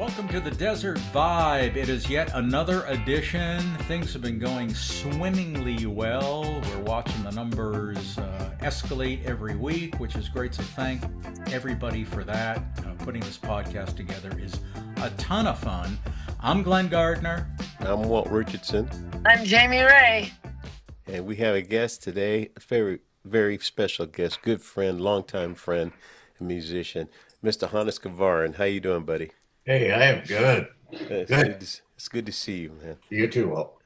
Welcome to the Desert Vibe. It is yet another edition. Things have been going swimmingly well. We're watching the numbers escalate every week, which is great. So thank everybody for that. Putting this podcast together is a ton of fun. I'm Glenn Gardner. I'm Walt Richardson. I'm Jamie Ray. And we have a guest today, a very, very special guest, good friend, longtime friend, and musician, Mr. Hannes Kvaran. How you doing, buddy? Hey, I am good. It's good to see you, man. You too, Walt.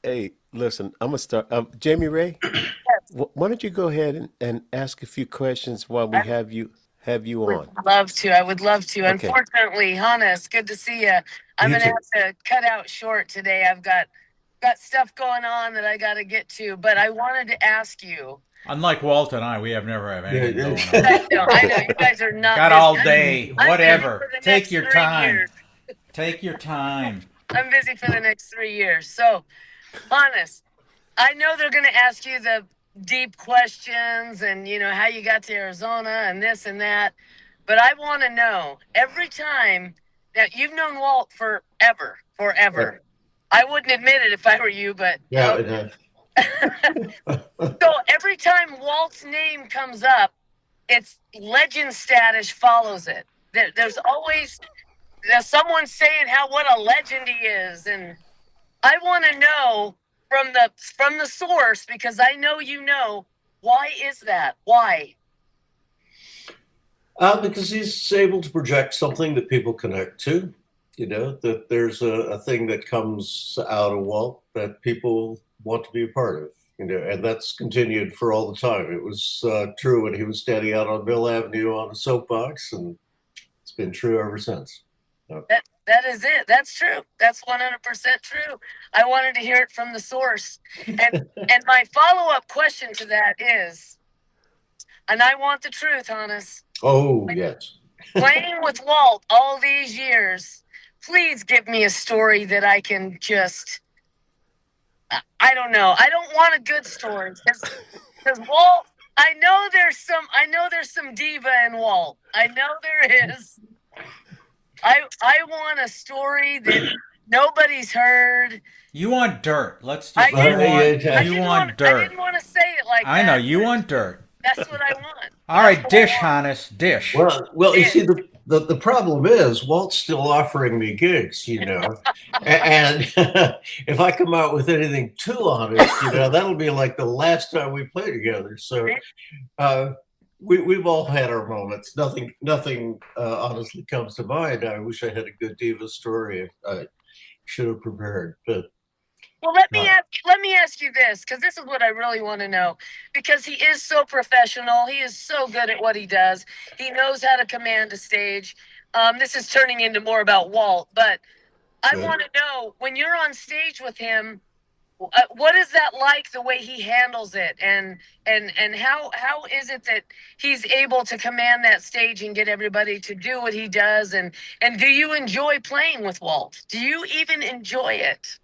Hey, listen, I'm going to start. Jamie Ray, why don't you go ahead and ask a few questions while we have you on? I would love to. Okay. Unfortunately, Hannes, good to see you. I'm You going to too. have to cut out short today. I've got stuff going on that I got to get to, but I wanted to ask you. Unlike Walt and I, we have never have anything Yeah, going yeah. on. I know you guys are not Got busy. all day, I'm whatever. busy for the Take next your 3 time. years. Take your time. I'm busy for the next 3 years. So, Hannes, I know they're going to ask you the deep questions and, how you got to Arizona and this and that. But I want to know, every time that you've known Walt forever. I wouldn't admit it if I were you, but Yeah, so every time Walt's name comes up, it's legend status follows it. There's always someone saying what a legend he is, and I want to know from the source, because I know why is that? Why? because he's able to project something that people connect to. That there's a thing that comes out of Walt that people want to be a part of. And that's continued for all the time. It was true when he was standing out on Mill Avenue on a soapbox, and it's been true ever since. That is it. That's true. That's 100% true. I wanted to hear it from the source. And my follow-up question to that is, and I want the truth, Hannes. Oh, yes. Playing with Walt all these years, please give me a story that I can just, I don't know. I don't want a good story because Walt, I know there's some diva in Walt. I know there is. I want a story that nobody's heard. You want dirt. Let's I just. didn't You want- want dirt. I didn't want to say it like that. I know you want dirt. That's what I want. All right, That's what I dish, want. Hannes, dish. Well, you see, the problem is Walt's still offering me gigs, and if I come out with anything too honest, that'll be like the last time we play together. So we've all had our moments. Nothing honestly comes to mind. I wish I had a good diva story. I should have prepared, but. Well, let me ask you this, because this is what I really want to know. Because he is so professional, he is so good at what he does. He knows how to command a stage. This is turning into more about Walt, but I Good. want to know, when you're on stage with him, what is that like? The way he handles it, and how is it that he's able to command that stage and get everybody to do what he does? And do you enjoy playing with Walt? Do you even enjoy it?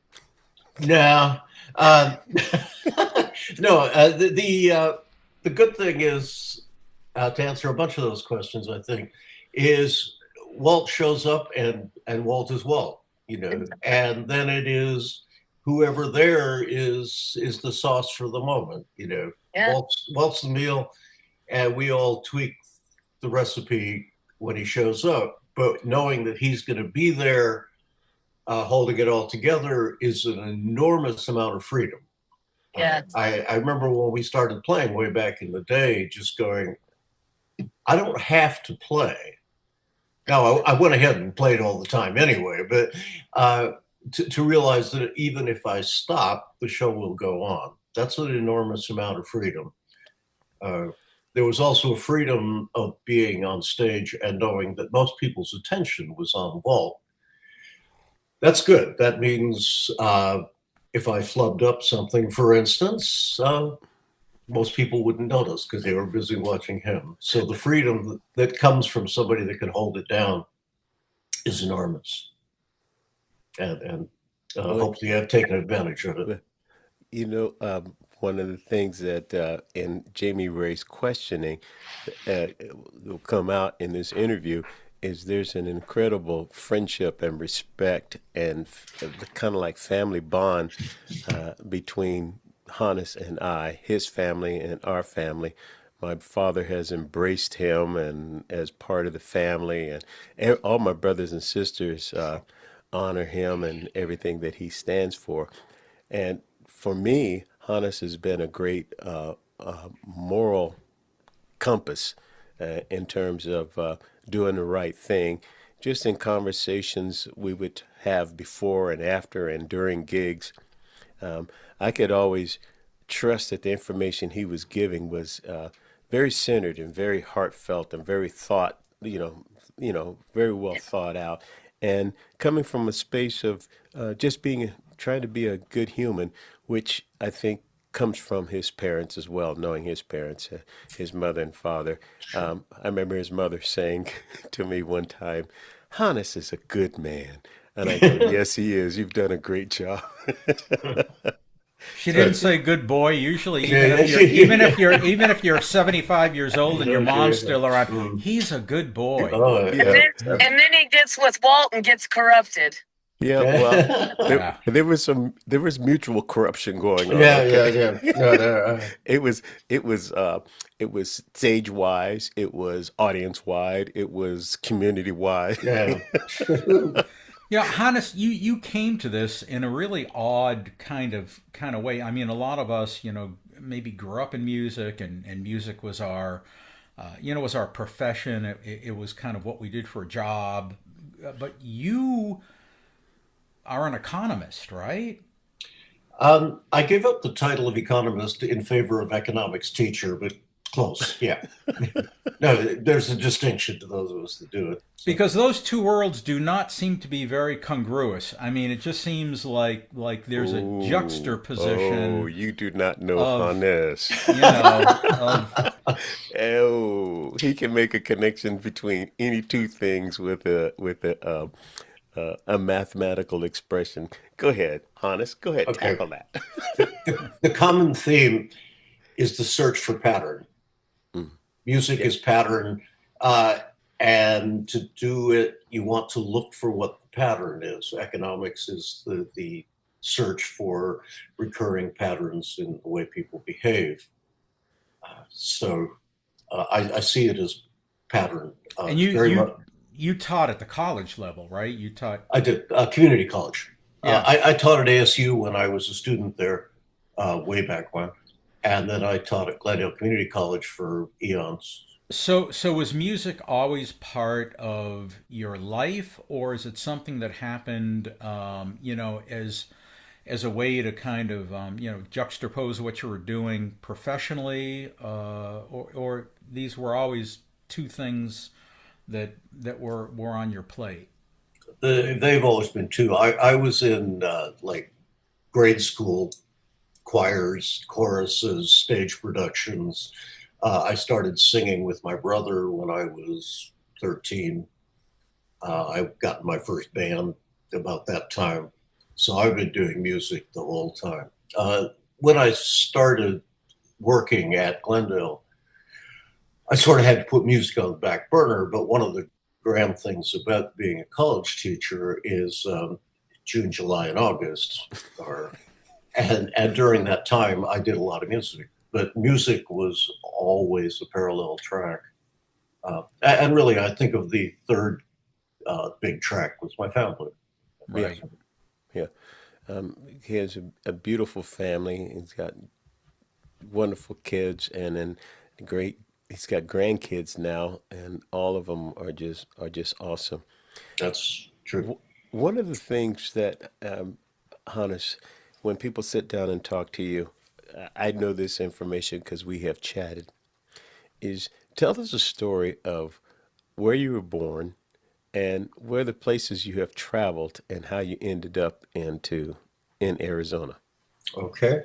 No, no. The good thing is, to answer a bunch of those questions, I think, is Walt shows up and Walt is Walt, and then it is whoever there is the sauce for the moment, Yeah. Walt's the meal, and we all tweak the recipe when he shows up, but knowing that he's going to be there. Holding it all together is an enormous amount of freedom. Yeah. I remember when we started playing way back in the day, just going, I don't have to play. Now, I went ahead and played all the time anyway, but to realize that even if I stop, the show will go on. That's an enormous amount of freedom. There was also a freedom of being on stage and knowing that most people's attention was on Walt. That's good. That means if I flubbed up something, for instance, most people wouldn't notice because they were busy watching him. So the freedom that comes from somebody that can hold it down is enormous. And hopefully I've taken advantage of it. One of the things that in Jamie Ray's questioning will come out in this interview is there's an incredible friendship and respect and kind of like family bond between Hannes and I, his family and our family. My father has embraced him and as part of the family, and all my brothers and sisters honor him and everything that he stands for. And for me, Hannes has been a great moral compass in terms of doing the right thing. Just in conversations we would have before and after and during gigs, I could always trust that the information he was giving was very centered and very heartfelt and very very well thought out, and coming from a space of just being trying to be a good human, which I think comes from his parents as well, knowing his parents, his mother and father. I remember his mother saying to me one time, Hannes is a good man. And I go, yes, he is. You've done a great job. She didn't say good boy. Usually, even if you're 75 years old and your mom's still around, he's a good boy. Oh, And yeah. then he gets with Walt and gets corrupted. Yeah, well, Yeah. there was mutual corruption going on. Yeah, Okay? yeah. No. It was stage wise, it was audience wide, it was community wide. Yeah. Yeah, Hannes, you came to this in a really odd kind of way. I mean, a lot of us, maybe grew up in music, and music was our, was our profession. It was kind of what we did for a job. But you are an economist, right? I gave up the title of economist in favor of economics teacher, but close. Yeah. No, there's a distinction to those of us that do it. So. Because those two worlds do not seem to be very congruous. I mean, it just seems like there's a juxtaposition. Oh, you do not know of, Hannes. He can make a connection between any two things with a mathematical expression. Go ahead, Hannes. Go ahead, Okay. tackle that. The common theme is the search for pattern. Music is pattern, and to do it, you want to look for what the pattern is. Economics is the search for recurring patterns in the way people behave. So I see it as pattern. And you taught at the college level, right? You taught. I did community college. Yeah. I taught at ASU when I was a student there, way back when, and then I taught at Glendale Community College for eons. So was music always part of your life, or is it something that happened, as a way to kind of, juxtapose what you were doing professionally, or these were always two things that were on your plate? They've always been two. I was in like grade school choirs, choruses, stage productions. I started singing with my brother when I was 13. I got in my first band about that time. So I've been doing music the whole time. When I started working at Glendale, I sort of had to put music on the back burner, but one of the grand things about being a college teacher is June, July, and August. And during that time, I did a lot of music. But music was always a parallel track. And really, I think of the third big track was my family. Right. Yeah. He has a beautiful family. He's got wonderful kids, and then he's got grandkids now, and all of them are just awesome. That's true. One of the things that, Hannes, when people sit down and talk to you, I know this information because we have chatted, is tell us a story of where you were born and where the places you have traveled and how you ended up in Arizona. Okay.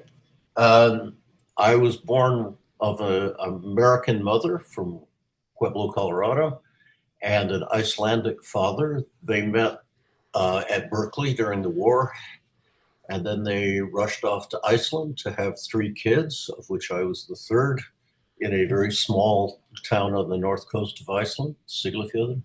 I was born of an American mother from Pueblo, Colorado, and an Icelandic father. They met at Berkeley during the war, and then they rushed off to Iceland to have 3 kids, of which I was the third, in a very small town on the north coast of Iceland, Siglufjörður.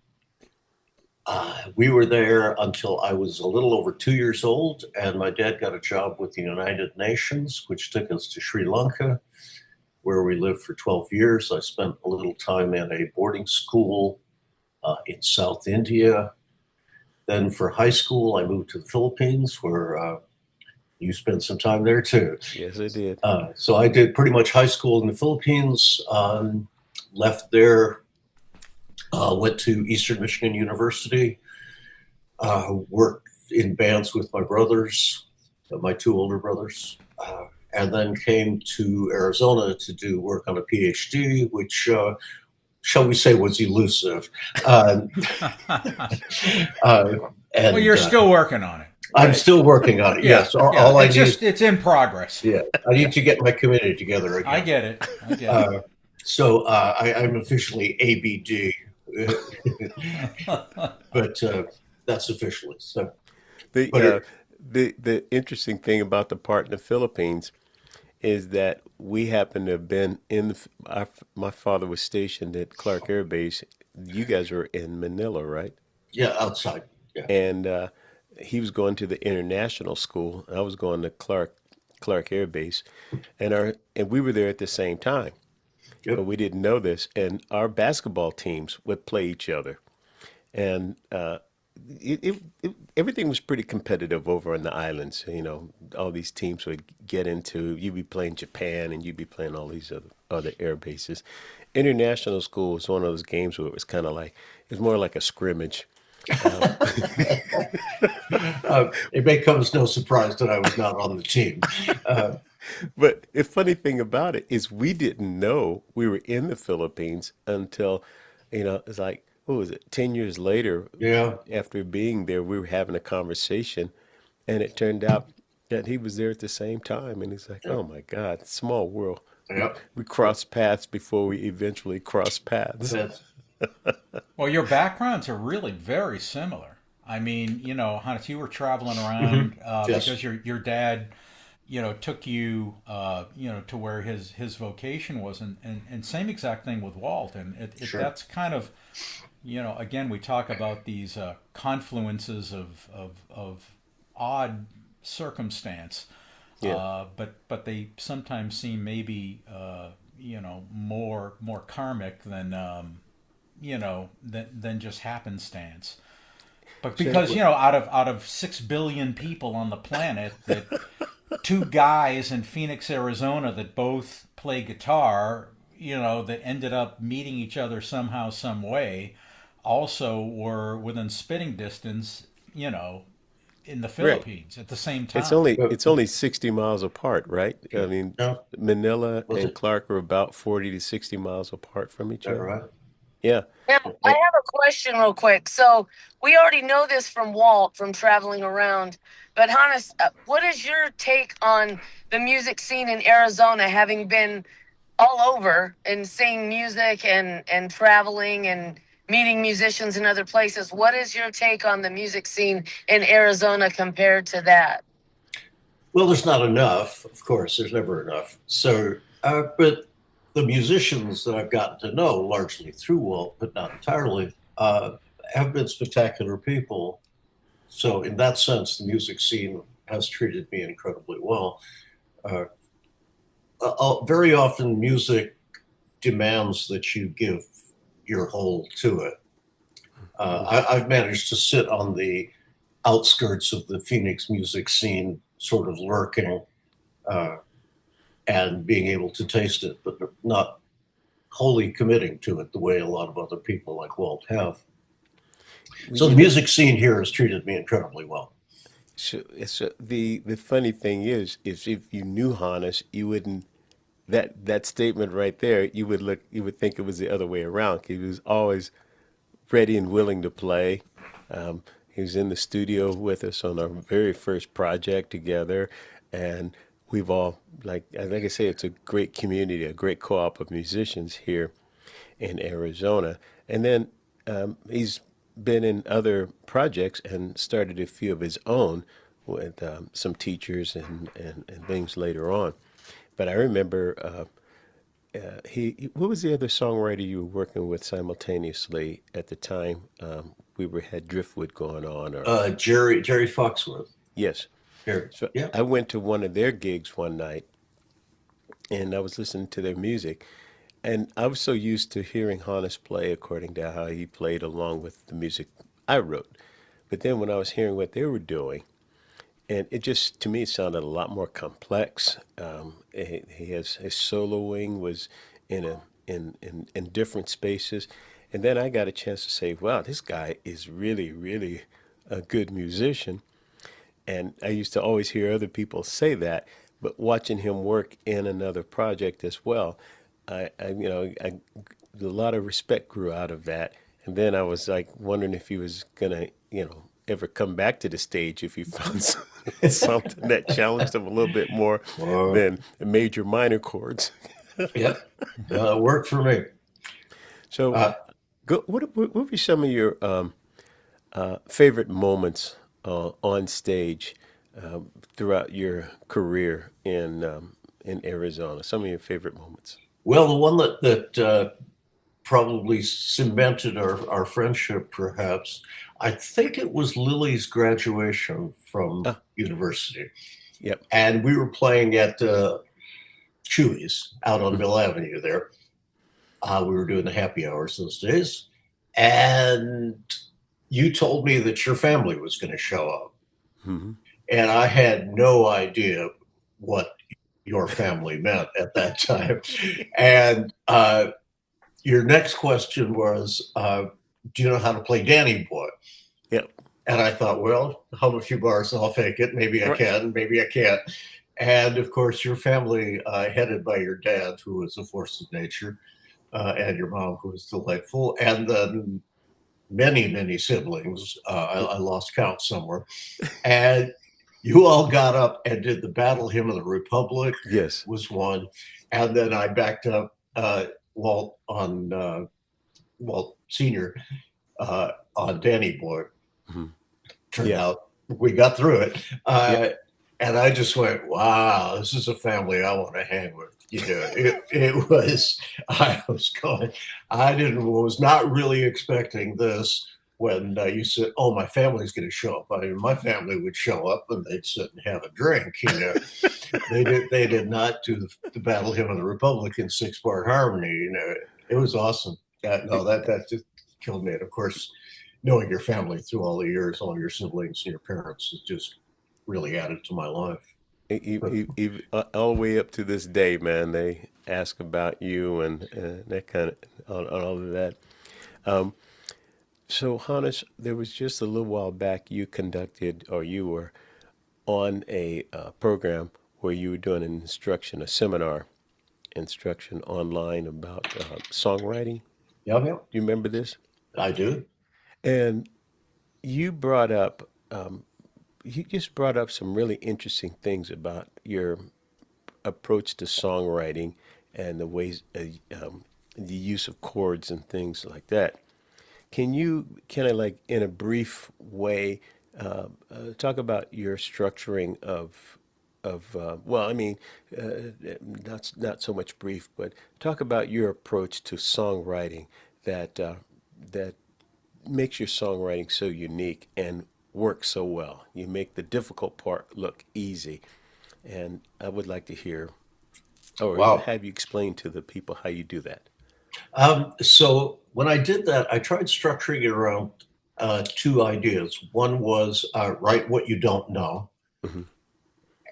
We were there until I was a little over 2 years old, and my dad got a job with the United Nations, which took us to Sri Lanka, where we lived for 12 years. I spent a little time in a boarding school in South India. Then for high school, I moved to the Philippines, where you spent some time there too. Yes, I did. So I did pretty much high school in the Philippines, left there, went to Eastern Michigan University, worked in bands with my brothers, my two older brothers, and then came to Arizona to do work on a PhD, which, shall we say, was elusive. Uh, Well, you're still working on it. I'm still working on it. Yeah, Yes, all, yeah. all I It's need just is, it's in progress. yeah, I need to get my committee together again. I get it. I get So I'm officially ABD, but that's officially so. The But the interesting thing about the part in the Philippines is that we happen to have been in my father was stationed at Clark Air Base. You guys were in Manila, right? yeah, outside. Yeah, And he was going to the international school. I was going to Clark Air Base, and we were there at the same time, but yep. we didn't know this. And our basketball teams would play each other, and everything was pretty competitive over on the islands. You know, all these teams would get into. You'd be playing Japan, and you'd be playing all these other air bases. International school was one of those games where it was kind of like it was more like a scrimmage. It may come as no surprise that I was not on the team. Uh, But the funny thing about it is we didn't know we were in the Philippines until, it's like, what was it, 10 years later, yeah, after being there, we were having a conversation, and it turned out that he was there at the same time. And he's like, yeah, oh my God, small world. We, yeah. we crossed paths before we eventually crossed paths. That's Well, your backgrounds are really very similar. I mean, Hannes, you were traveling around yes, because your dad, took you, to where his vocation was, and same exact thing with Walt. And sure. that's kind of, again, we talk about these confluences of odd circumstance, Yeah. but they sometimes seem maybe, more karmic than than just happenstance. But So, because out of 6 billion people on the planet, that two guys in Phoenix, Arizona, that both play guitar, that ended up meeting each other somehow, some way, also were within spitting distance, in the right. Philippines at the same It's time. only it's only 60 miles apart, right? I Yeah. mean, No, Manila was and it Clark are about 40 to 60 miles apart from each that other. right? Yeah. Now, I Eh, have a question real quick. So we already know this from Walt from traveling around, but Hannes, what is your take on the music scene in Arizona, having been all over and seeing music and traveling and meeting musicians in other places? What is your take on the music scene in Arizona compared to that? Well, there's not enough. Of course, there's never enough. So, but the musicians that I've gotten to know, largely through Walt, but not entirely, have been spectacular people. So, in that sense, the music scene has treated me incredibly well. Uh, Very often, music demands that you give your whole to it. I've managed to sit on the outskirts of the Phoenix music scene, sort of lurking, uh, and being able to taste it, but not wholly committing to it the way a lot of other people like Walt have. well, So the music scene here has treated me incredibly well. the funny thing is if you knew Hannes, you wouldn't that statement right there, you would think it was the other way around. He was always ready and willing to play. He was in the studio with us on our very first project together, and we've all like I say, it's a great community, a great co-op of musicians here in Arizona. And then he's been in other projects and started a few of his own with some teachers and things later on. But I remember what was the other songwriter you were working with simultaneously at the time? had driftwood going on, or Jerry Foxworth. yes. Here. So Yeah. I went to one of their gigs one night, and I was listening to their music, and I was so used to hearing Hannes play according to how he played along with the music I wrote. But then when I was hearing what they were doing, and it just, to me, it sounded a lot more complex. He has his soloing was in in different spaces, and then I got a chance to say, "Wow, this guy is really, really a good musician." And I used to always hear other people say that, but watching him work in another project as well, a lot of respect grew out of that. And then I was like wondering if he was gonna, ever come back to the stage if he found something that challenged him a little bit more than major minor chords. Yep. It worked for me. So, Uh, what would be some of your favorite moments on stage throughout your career in Arizona? Some of your favorite moments. well, the one that probably cemented our friendship, perhaps, I think it was Lily's graduation from Ah, university. yep. And we were playing at Chewy's out on Mhm. Mill Avenue there. We were doing the happy hours those days. And you told me that your family was going to show up. Mhm. And I had no idea what your family meant at that time. And your next question was, do you know how to play Danny Boy? Yep. And I thought, well, hum a few bars and I'll fake it. Maybe I Right. can, maybe I can't. And of course, your family, headed by your dad, who was a force of nature, and your mom, who was delightful, and then many, many siblings. I lost count somewhere. And you all got up and did the Battle Hymn of the Republic Yes. was one. And then I backed up Walt Sr. On Danny Boy. Mhm. Turned Yeah. out we got through it. Yep. And I just went, wow, this is a family I want to hang with. It was, I was not really expecting this when you said, oh, my family's going to show up. I mean, my family would show up and they'd sit and have a drink. They did not do the Battle Hymn of the Republic in 6-part harmony. It was awesome. That just killed me. And of course, knowing your family through all the years, all your siblings and your parents, has just really added to my life. All the way up to this day, man, they ask about you and that kind of on all of that. Um, so, Hannes, there was just a little while back you were on a program where you were doing a seminar instruction online about songwriting. Yeah, Do you remember this? I do. And you brought up, you just brought up some really interesting things about your approach to songwriting and the ways, the use of chords and things like that. Can you kind of like in a brief way talk about your structuring well, I mean, not so much brief, but talk about your approach to songwriting that makes your songwriting so unique and works so well. You make the difficult part look easy, and I would like to hear or Wow. have you explain to the people how you do that. So when I did that, I tried structuring it around two ideas. One was write what you don't know, Hmm.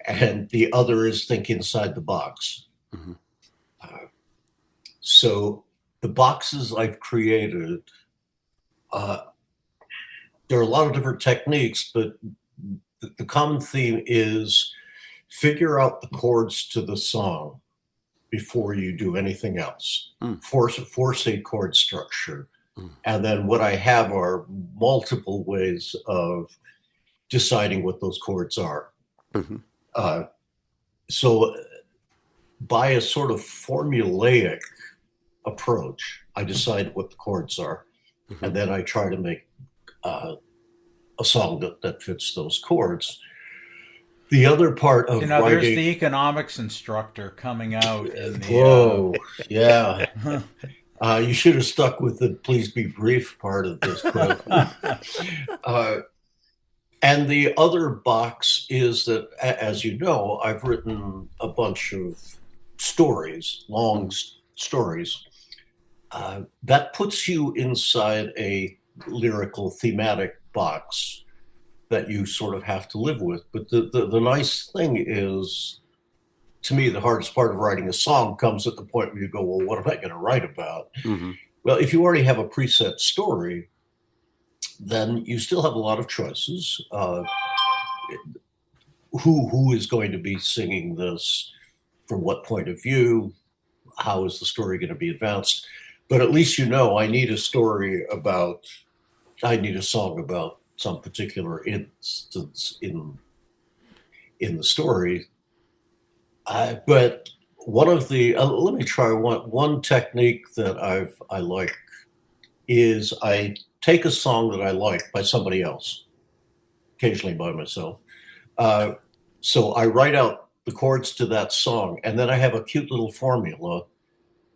and the other is think inside the box. Hmm. So the boxes I've created, uh, there are a lot of different techniques, but the common theme is figure out the chords to the song before you do anything else. Mm. Force a chord structure. Mm. And then what I have are multiple ways of deciding what those chords are. Hmm. So by a sort of formulaic approach, I decide what the chords are, Hmm. and then I try to make a song that fits those chords. The other part of There's writing, the economics instructor coming out in the. whoa, yeah. You should have stuck with the please be brief part of this question. And the other box is that, as you know, I've written a bunch of stories, long stories. That puts you inside a lyrical thematic box that you sort of have to live with. But the nice thing is, to me, the hardest part of writing a song comes at the point where you go, well, what am I going to write about? Mm-hmm. Well, if you already have a preset story, then you still have a lot of choices. Who is going to be singing this? From what point of view? How is the story going to be advanced? But at least you know I need a story about. I need a song about some particular instance in the story. But one of the let me try one technique that I like is I take a song that I like by somebody else, occasionally by myself. So I write out the chords to that song, and then I have a cute little formula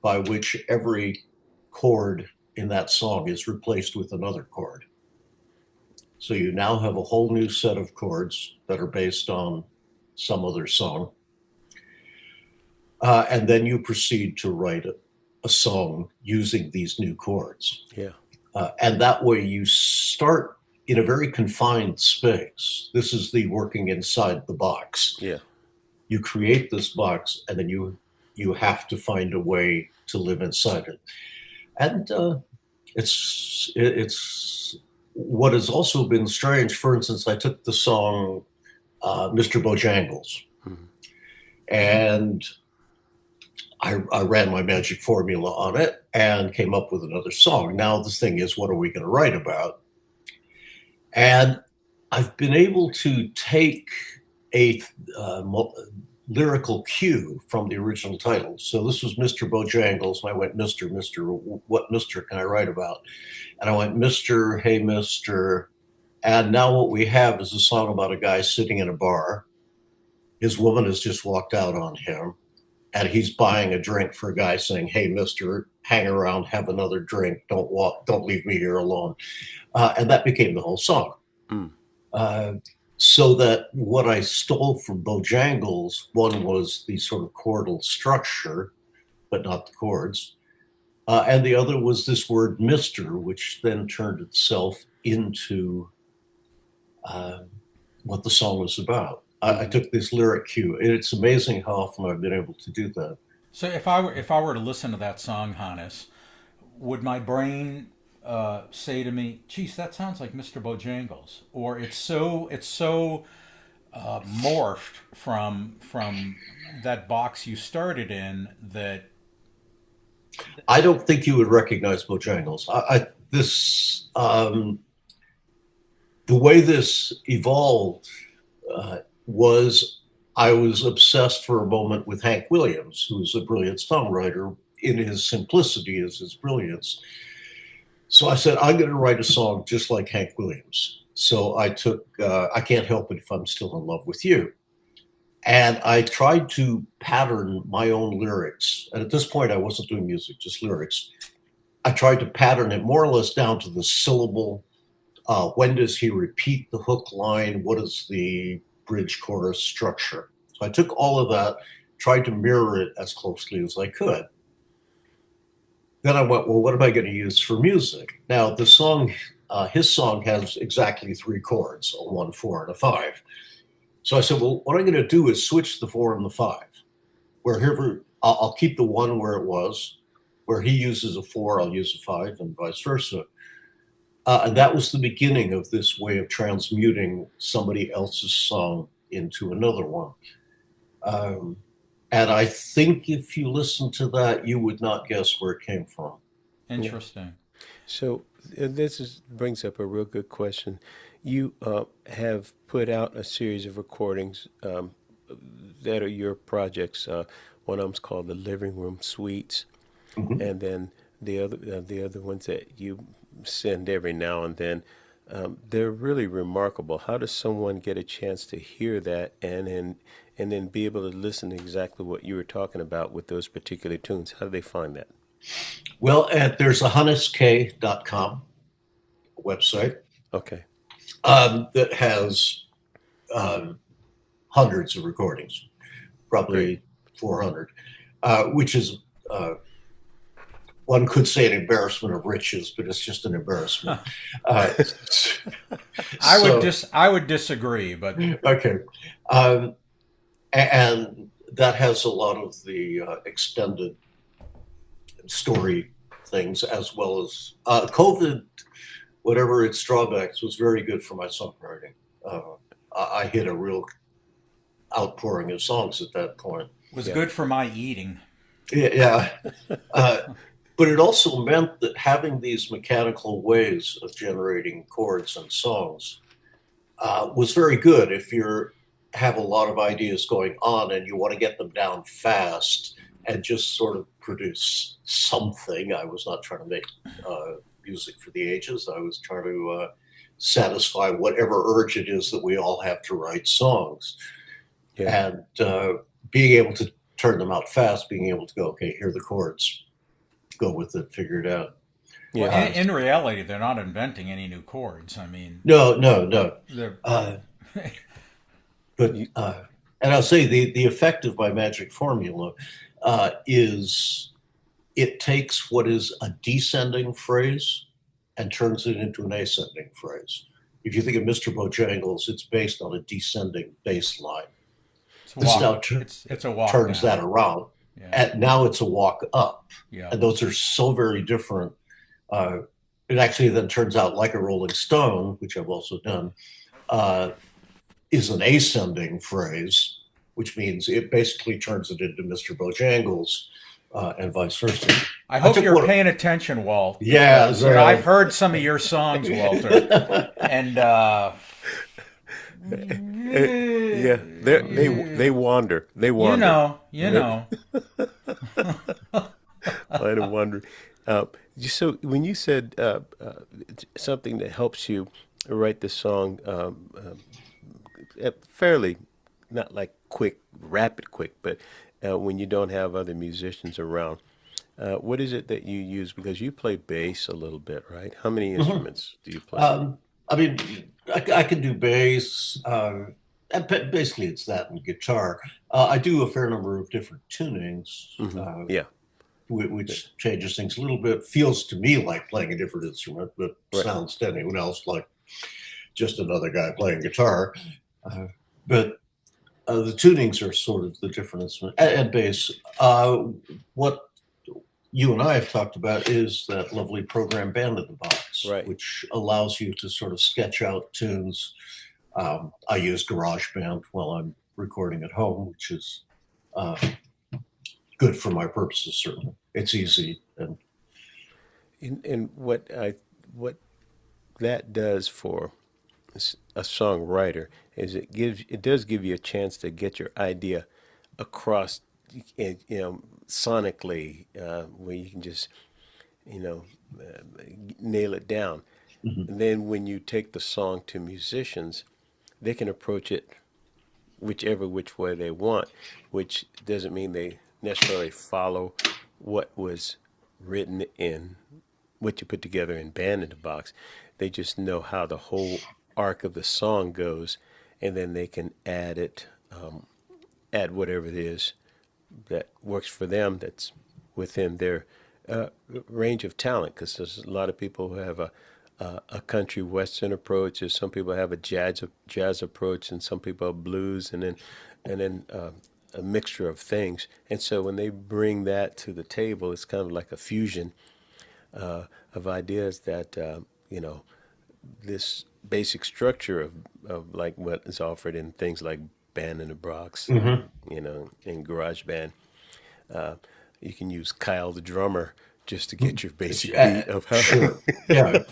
by which every chord in that song is replaced with another chord. So you now have a whole new set of chords that are based on some other song. And then you proceed to write a song using these new chords. Yeah. And that way you start in a very confined space. This is the working inside the box. Yeah. You create this box, and then you have to find a way to live inside it. And it's what has also been strange. For instance, I took the song Mr. Bojangles, Mm-hmm. and I ran my magic formula on it and came up with another song. Now the thing is, what are we going to write about? And I've been able to take a lyrical cue from the original title. So this was Mr. Bojangles, and I went, Mr. What Mr. can I write about? And I went, Mr. Hey, Mr. And now what we have is a song about a guy sitting in a bar. His woman has just walked out on him, and he's buying a drink for a guy saying, hey, Mr., hang around, have another drink, don't leave me here alone. And that became the whole song. Mm. So that what I stole from Bojangles, one was the sort of chordal structure, but not the chords. And the other was this word Mr., which then turned itself into what the song was about. I took this lyric cue. It's amazing how often I've been able to do that. So if I were to listen to that song, Hannes, would my brain say to me, "Geez, that sounds like Mr. Bojangles," or it's so morphed from that box you started in that I don't think you would recognize Bojangles. The way this evolved was I was obsessed for a moment with Hank Williams, who's a brilliant songwriter. In his simplicity is his brilliance. So I said, I'm going to write a song just like Hank Williams. So I took I Can't Help It If I'm Still in Love with You. And I tried to pattern my own lyrics. And at this point, I wasn't doing music, just lyrics. I tried to pattern it more or less down to the syllable. When does he repeat the hook line? What is the bridge chorus structure? So I took all of that, tried to mirror it as closely as I could. Then I went, well, what am I going to use for music? Now, the song, his song has exactly 3 chords, a 1, 4, and a 5. So I said, well, what I'm going to do is switch the 4 and the 5. Wherever I'll keep the 1 where it was. Where he uses a 4, I'll use a 5, and vice versa. And that was the beginning of this way of transmuting somebody else's song into another one. And I think if you listen to that, you would not guess where it came from. interesting. So brings up a real good question. You have put out a series of recordings that are your projects. One of them's called the Living Room Suites, Mhm. and then the other ones that you send every now and then. They're really remarkable. How does someone get a chance to hear that and then be able to listen to exactly what you were talking about with those particular tunes? How do they find that? Well, there's a hannesk.com website Okay. that has hundreds of recordings, probably Great. 400, which is, one could say, an embarrassment of riches, but it's just an embarrassment. I would disagree, but Okay. And that has a lot of the extended story things, as well as COVID, whatever its drawbacks, was very good for my songwriting. I hit a real outpouring of songs at that point. was good for my eating. Yeah. But it also meant that having these mechanical ways of generating chords and songs was very good if you have a lot of ideas going on and you want to get them down fast and just sort of produce something. I was not trying to make music for the ages. I was trying to satisfy whatever urge it is that we all have to write songs. Yeah. And being able to turn them out fast, being able to go, okay, here are the chords, go with it, figure it out. Well, Yeah. in reality, they're not inventing any new chords. I mean, No. they're But and I'll say the effect of my magic formula is it takes what is a descending phrase and turns it into an ascending phrase. If you think of Mr. Bojangles, it's based on a descending bass line. it's a This walk. now It's a walk turns down. that around. Yeah. And now it's a walk up. Yeah. And those are so very different. It actually then turns out Like a Rolling Stone, which I've also done, is an ascending phrase, which means it basically turns it into Mr. Bojangles and vice versa. I hope took you're one- paying attention, Walt. Yeah, because, right. I've heard some of your songs, Walter, and Yeah. They wander. They wander. you know. I don't wonder. So when you said something that helps you write the song fairly, not like rapid quick, but when you don't have other musicians around, what is it that you use? Because you play bass a little bit, right? How many instruments do you play? I mean, I can do bass. And basically, it's that and guitar. I do a fair number of different tunings. Yeah. Which changes things a little bit. Feels to me like playing a different instrument, but Right. sounds to anyone else like just another guy playing guitar. But the tunings are sort of the different instrument and bass. What you and I have talked about is that lovely program Band in the Box, Right. which allows you to sort of sketch out tunes. I use GarageBand while I'm recording at home, which is good for my purposes, certainly. It's easy. And what that does for a songwriter is it does give you a chance to get your idea across, sonically, where you can just nail it down. Mm-hmm. And then when you take the song to musicians, they can approach it which way they want, which doesn't mean they necessarily follow what was written in what you put together in Band in the Box. They just know how the whole arc of the song goes, and then they can add whatever it is that works for them, that's within their range of talent. Because there's a lot of people who have a country western approach. There's some people have a jazz approach, and some people have blues, and then a mixture of things. And so when they bring that to the table, it's kind of like a fusion of ideas that this basic structure of like what is offered in things like Band in the Box, in GarageBand. You can use Kyle the drummer just to get your basic beat of how. Sure. Yeah.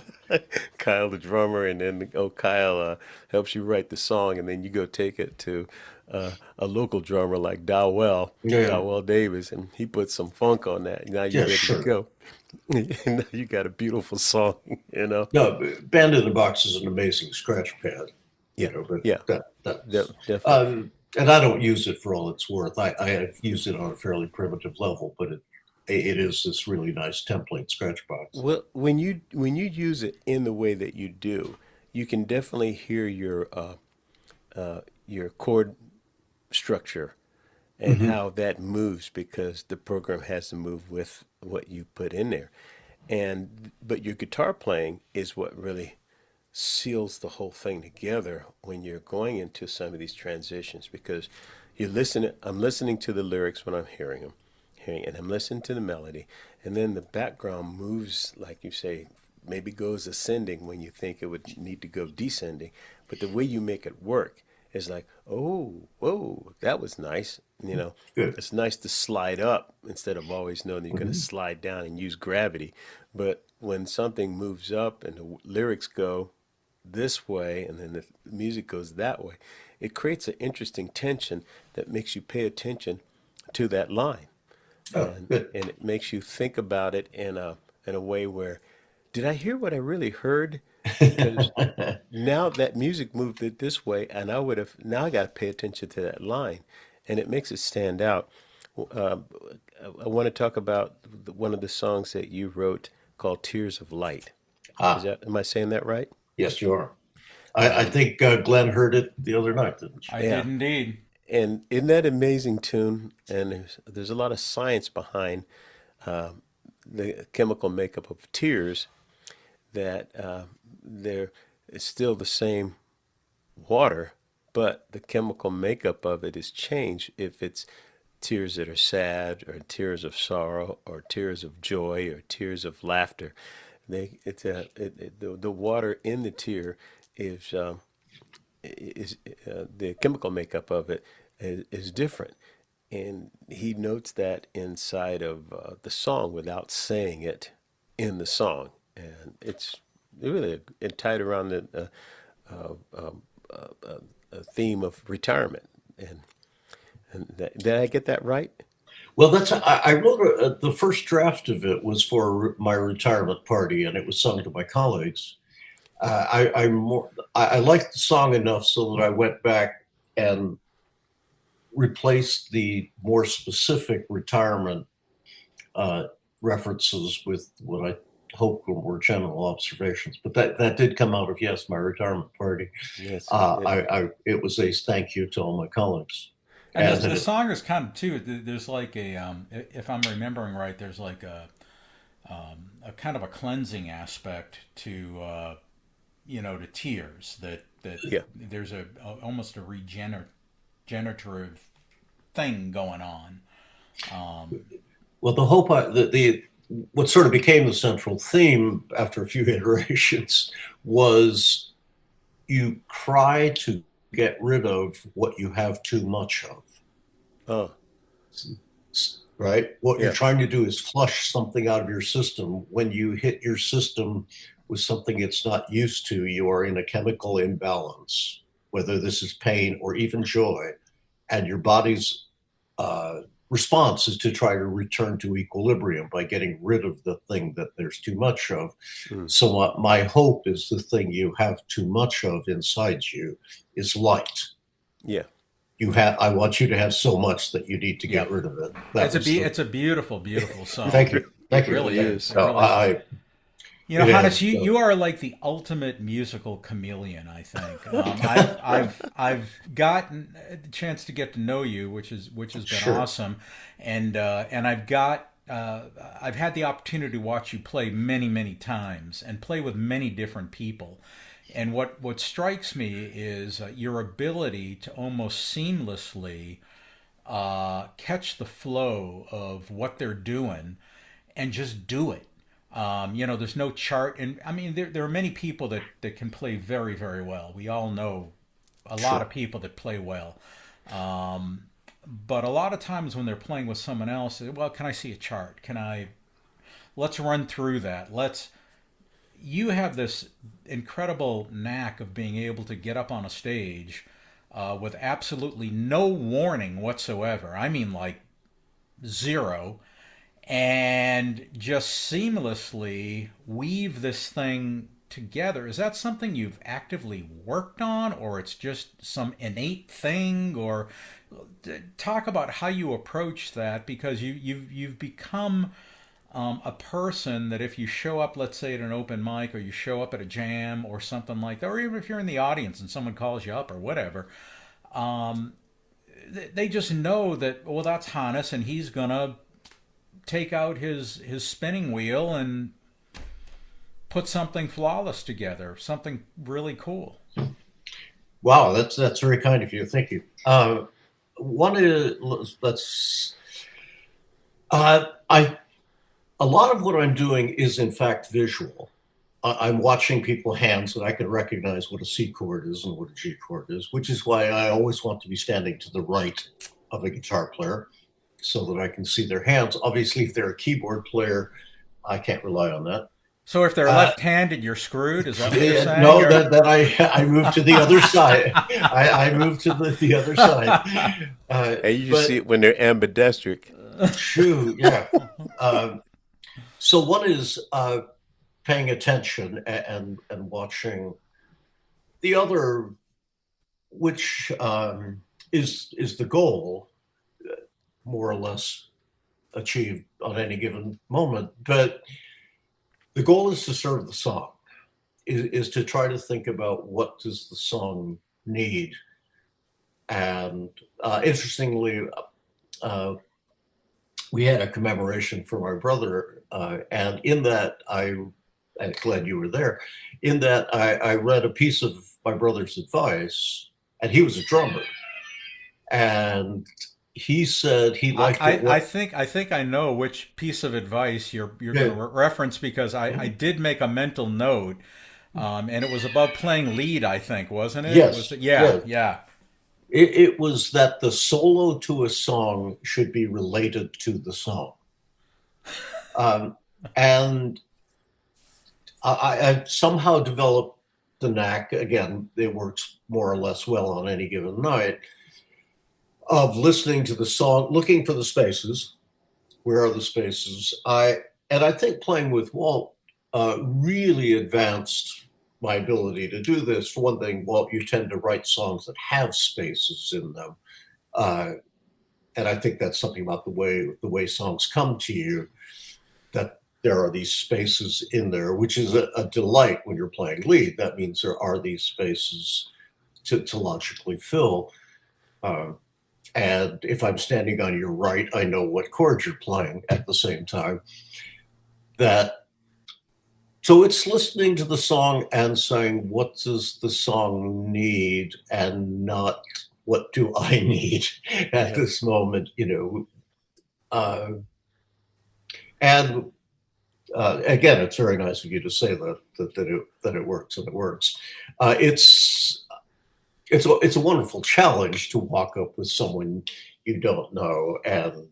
Kyle the drummer, and then Kyle helps you write the song, and then you go take it to a local drummer like Dowell Davis, and he puts some funk on that. Now you're ready to go. And now you got a beautiful song, No, Band in the Box is an amazing scratch pad. But definitely. And I don't use it for all it's worth. I have used it on a fairly primitive level, but it is this really nice template scratch box. Well, when you use it in the way that you do, you can definitely hear your chord structure and Hmm. how that moves because the program has to move with what you put in there. And but your guitar playing is what really seals the whole thing together when you're going into some of these transitions because I'm listening to the lyrics when I'm hearing it, and I'm listening to the melody, and then the background moves, like you say, maybe goes ascending when you think it would need to go descending, but the way you make it work is like, oh, whoa, that was nice. Good. It's nice to slide up instead of always knowing that you're going to Hmm. slide down and use gravity. But when something moves up and the lyrics go this way and then the music goes that way, it creates an interesting tension that makes you pay attention to that line. Oh, And good. and it makes you think about it in a way where, did I hear what I really heard? Because now that music moved it this way, and I got to pay attention to that line, and it makes it stand out. Uh, I want to talk about one of the songs that you wrote called "Tears of Light." Ah, Am I saying that right? yes, you are. I And think Glenn heard it the other night, didn't she? I yeah, did indeed. and isn't that amazing tune? And there's a lot of science behind uh, the chemical makeup of tears that they're it's still the same water, but the chemical makeup of it is changed if it's tears that are sad or tears of sorrow or tears of joy or tears of laughter. The water in the tear is is the chemical makeup of it is different, and he notes that inside of the song without saying it in the song, and it's really tied around the theme of retirement. Did I get that right? Well, I wrote the first draft of it was for my retirement party, and it was sung to my colleagues. I liked the song enough so that I went back and replaced the more specific retirement uh, references with what I hope were general observations. But that did come out of, yes, my retirement party. Yes, it did. It was a thank you to all my colleagues, And and the song is kind of too. There's like a, if I'm remembering right, there's like a kind of a cleansing aspect to, to tears. That Yeah, there's almost a regenerative thing going on. Um, well, the hope the what sort of became the central theme after a few iterations was you cry to get rid of what you have too much of. oh, Right? What you're yeah, trying to do is flush something out of your system. When you hit your system with something it's not used to, you are in a chemical imbalance, whether this is pain or even joy. And your body's uh, response is to try to return to equilibrium by getting rid of the thing that there's too much of. mm, So, my hope is the thing you have too much of inside you is light. yeah. I want you to have so much that you need to yeah, get rid of it. That was the it's a beautiful, beautiful thank song. you. It Thank you. really Really is. is. It So really is. You know, it Hannes, is. you are like the ultimate musical chameleon. I think I've gotten the chance to get to know you, which has been Sure. awesome, and I've had the opportunity to watch you play many times and play with many different people. And what strikes me is your ability to almost seamlessly catch the flow of what they're doing and just do it. There's no chart, and I mean, there are many people that can play very well. We all know a lot of Sure. people that play well, but a lot of times when they're playing with someone else, well, can I see a chart? Let's run through that. You have this incredible knack of being able to get up on a stage with absolutely no warning whatsoever. I mean, like zero, and just seamlessly weave this thing together, is that something you've actively worked on, or it's just some innate thing? Or talk about how you approach that, because you've become a person that if you show up, let's say at an open mic, or you show up at a jam or something like that, or even if you're in the audience and someone calls you up or whatever, they just know that, well, that's Hannes, and he's gonna take out his spinning wheel and put something flawless together, something really cool. Wow, that's very kind of you. Thank you. One is a lot of what I'm doing is in fact visual. I'm watching people's hands, and I can recognize what a C chord is and what a G chord is, which is why I always want to be standing to the right of a guitar player so that I can see their hands. Obviously, if they're a keyboard player, I can't rely on that. So if they're left-handed, you're screwed? Is that what you're saying? No, that I moved to the other side. I moved to the other side. And you see it when they're ambidextric. True, yeah. So one is paying attention and watching. The other, which is the goal, more or less achieved on any given moment, but the goal is to serve the song, is to try to think about what does the song need. And interestingly, we had a commemoration for my brother, and in that I'm glad you were there, in that I read a piece of my brother's advice, and he was a drummer. And he said he liked it. I think I know which piece of advice you're going to reference, because I did make a mental note, and it was about playing lead, I think, wasn't it? Yes. Yeah. It was that the solo to a song should be related to the song. And I somehow developed the knack, again, it works more or less well on any given night, of listening to the song, looking for the spaces. Where are the spaces? I think playing with Walt really advanced my ability to do this. For one thing, Walt, you tend to write songs that have spaces in them, and I think that's something about the way songs come to you, that there are these spaces in there, which is a delight when you're playing lead. That means there are these spaces to logically fill. And if I'm standing on your right, I know what chords you're playing at the same time. So it's listening to the song and saying, what does the song need, and not what do I need at this moment, and again, it's very nice of you to say that it works, and it works. It's a wonderful challenge to walk up with someone you don't know. And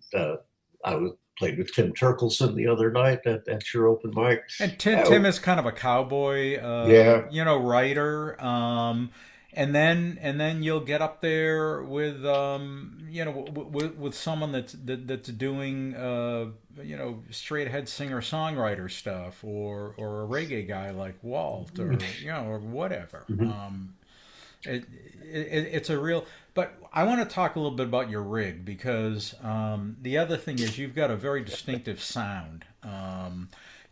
I played with Tim Turkelson the other night at your open mic. And Tim is kind of a cowboy, writer. And then you'll get up there with with someone that's doing straight ahead singer songwriter stuff, or a reggae guy like Walt, or or whatever. Mm-hmm. It's a real, but I want to talk a little bit about your rig, because the other thing is you've got a very distinctive sound.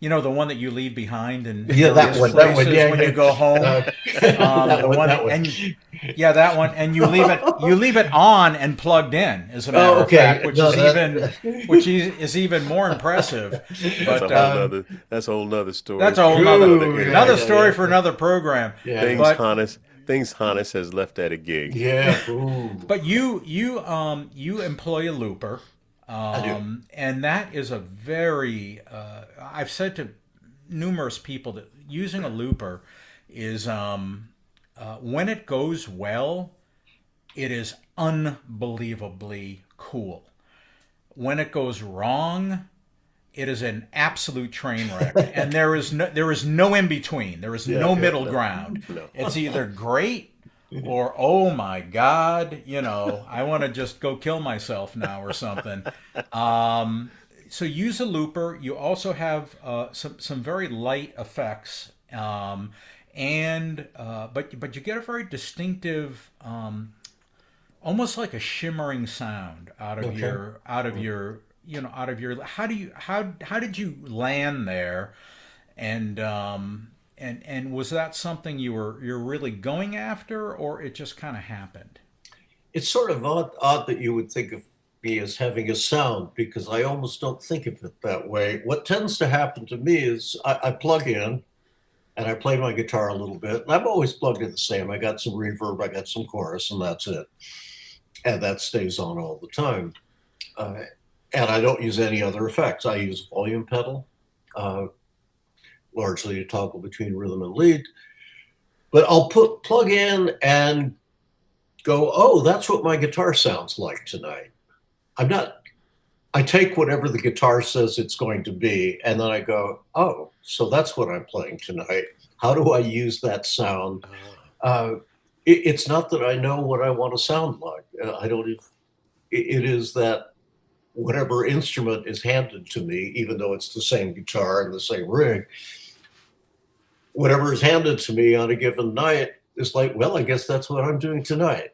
The one that you leave behind in that one, when you go home. That one, and you leave it on and plugged in, as a matter of fact, which is even more impressive. But that's a whole nother story. That's a whole another story for another program. Yeah. Things Hannes has left at a gig. Yeah. But you employ a looper. And that is a very, I've said to numerous people that using a looper is, when it goes well, it is unbelievably cool. When it goes wrong, it is an absolute train wreck, and there is no in between. There is no middle ground. No. It's either great or, oh my God, I want to just go kill myself now or something. So use a looper. You also have some very light effects um, and but you get a very distinctive, almost like a shimmering sound Okay. out of your out of your. How did you land there? And and was that something you're really going after, or it just kind of happened? It's sort of odd that you would think of me as having a sound because I almost don't think of it that way. What tends to happen to me is I plug in and I play my guitar a little bit. And I'm always plugged in the same. I got some reverb, I got some chorus, and that's it. And that stays on all the time. Uh, and I don't use any other effects. I use a volume pedal, uh, largely to toggle between rhythm and lead. But I'll plug in and go, oh, that's what my guitar sounds like tonight. I'm not, I take whatever the guitar says it's going to be, and then I go, oh, so that's what I'm playing tonight. How do I use that sound? Ah, Uh, it's not that I know what I want to sound like. I don't. It is that whatever instrument is handed to me, even though it's the same guitar and the same rig, whatever is handed to me on a given night is like, well, I guess that's what I'm doing tonight.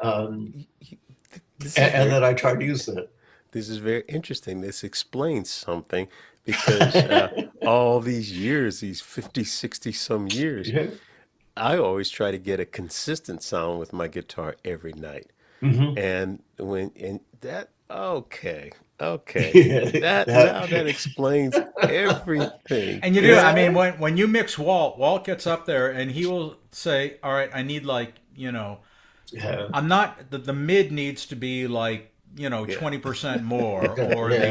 Um, this is and very then I try to use that. this is very interesting. This explains something because all these years, these 50, 60 some years, Yeah. I always try to get a consistent sound with my guitar every night. Hmm. And that okay, okay. Yeah. That now that explains everything. And you do. I Yeah. mean, when you mix Walt gets up there and he will say, "All right, I need like Yeah. I'm not the mid needs to be like Yeah. 20% more, or the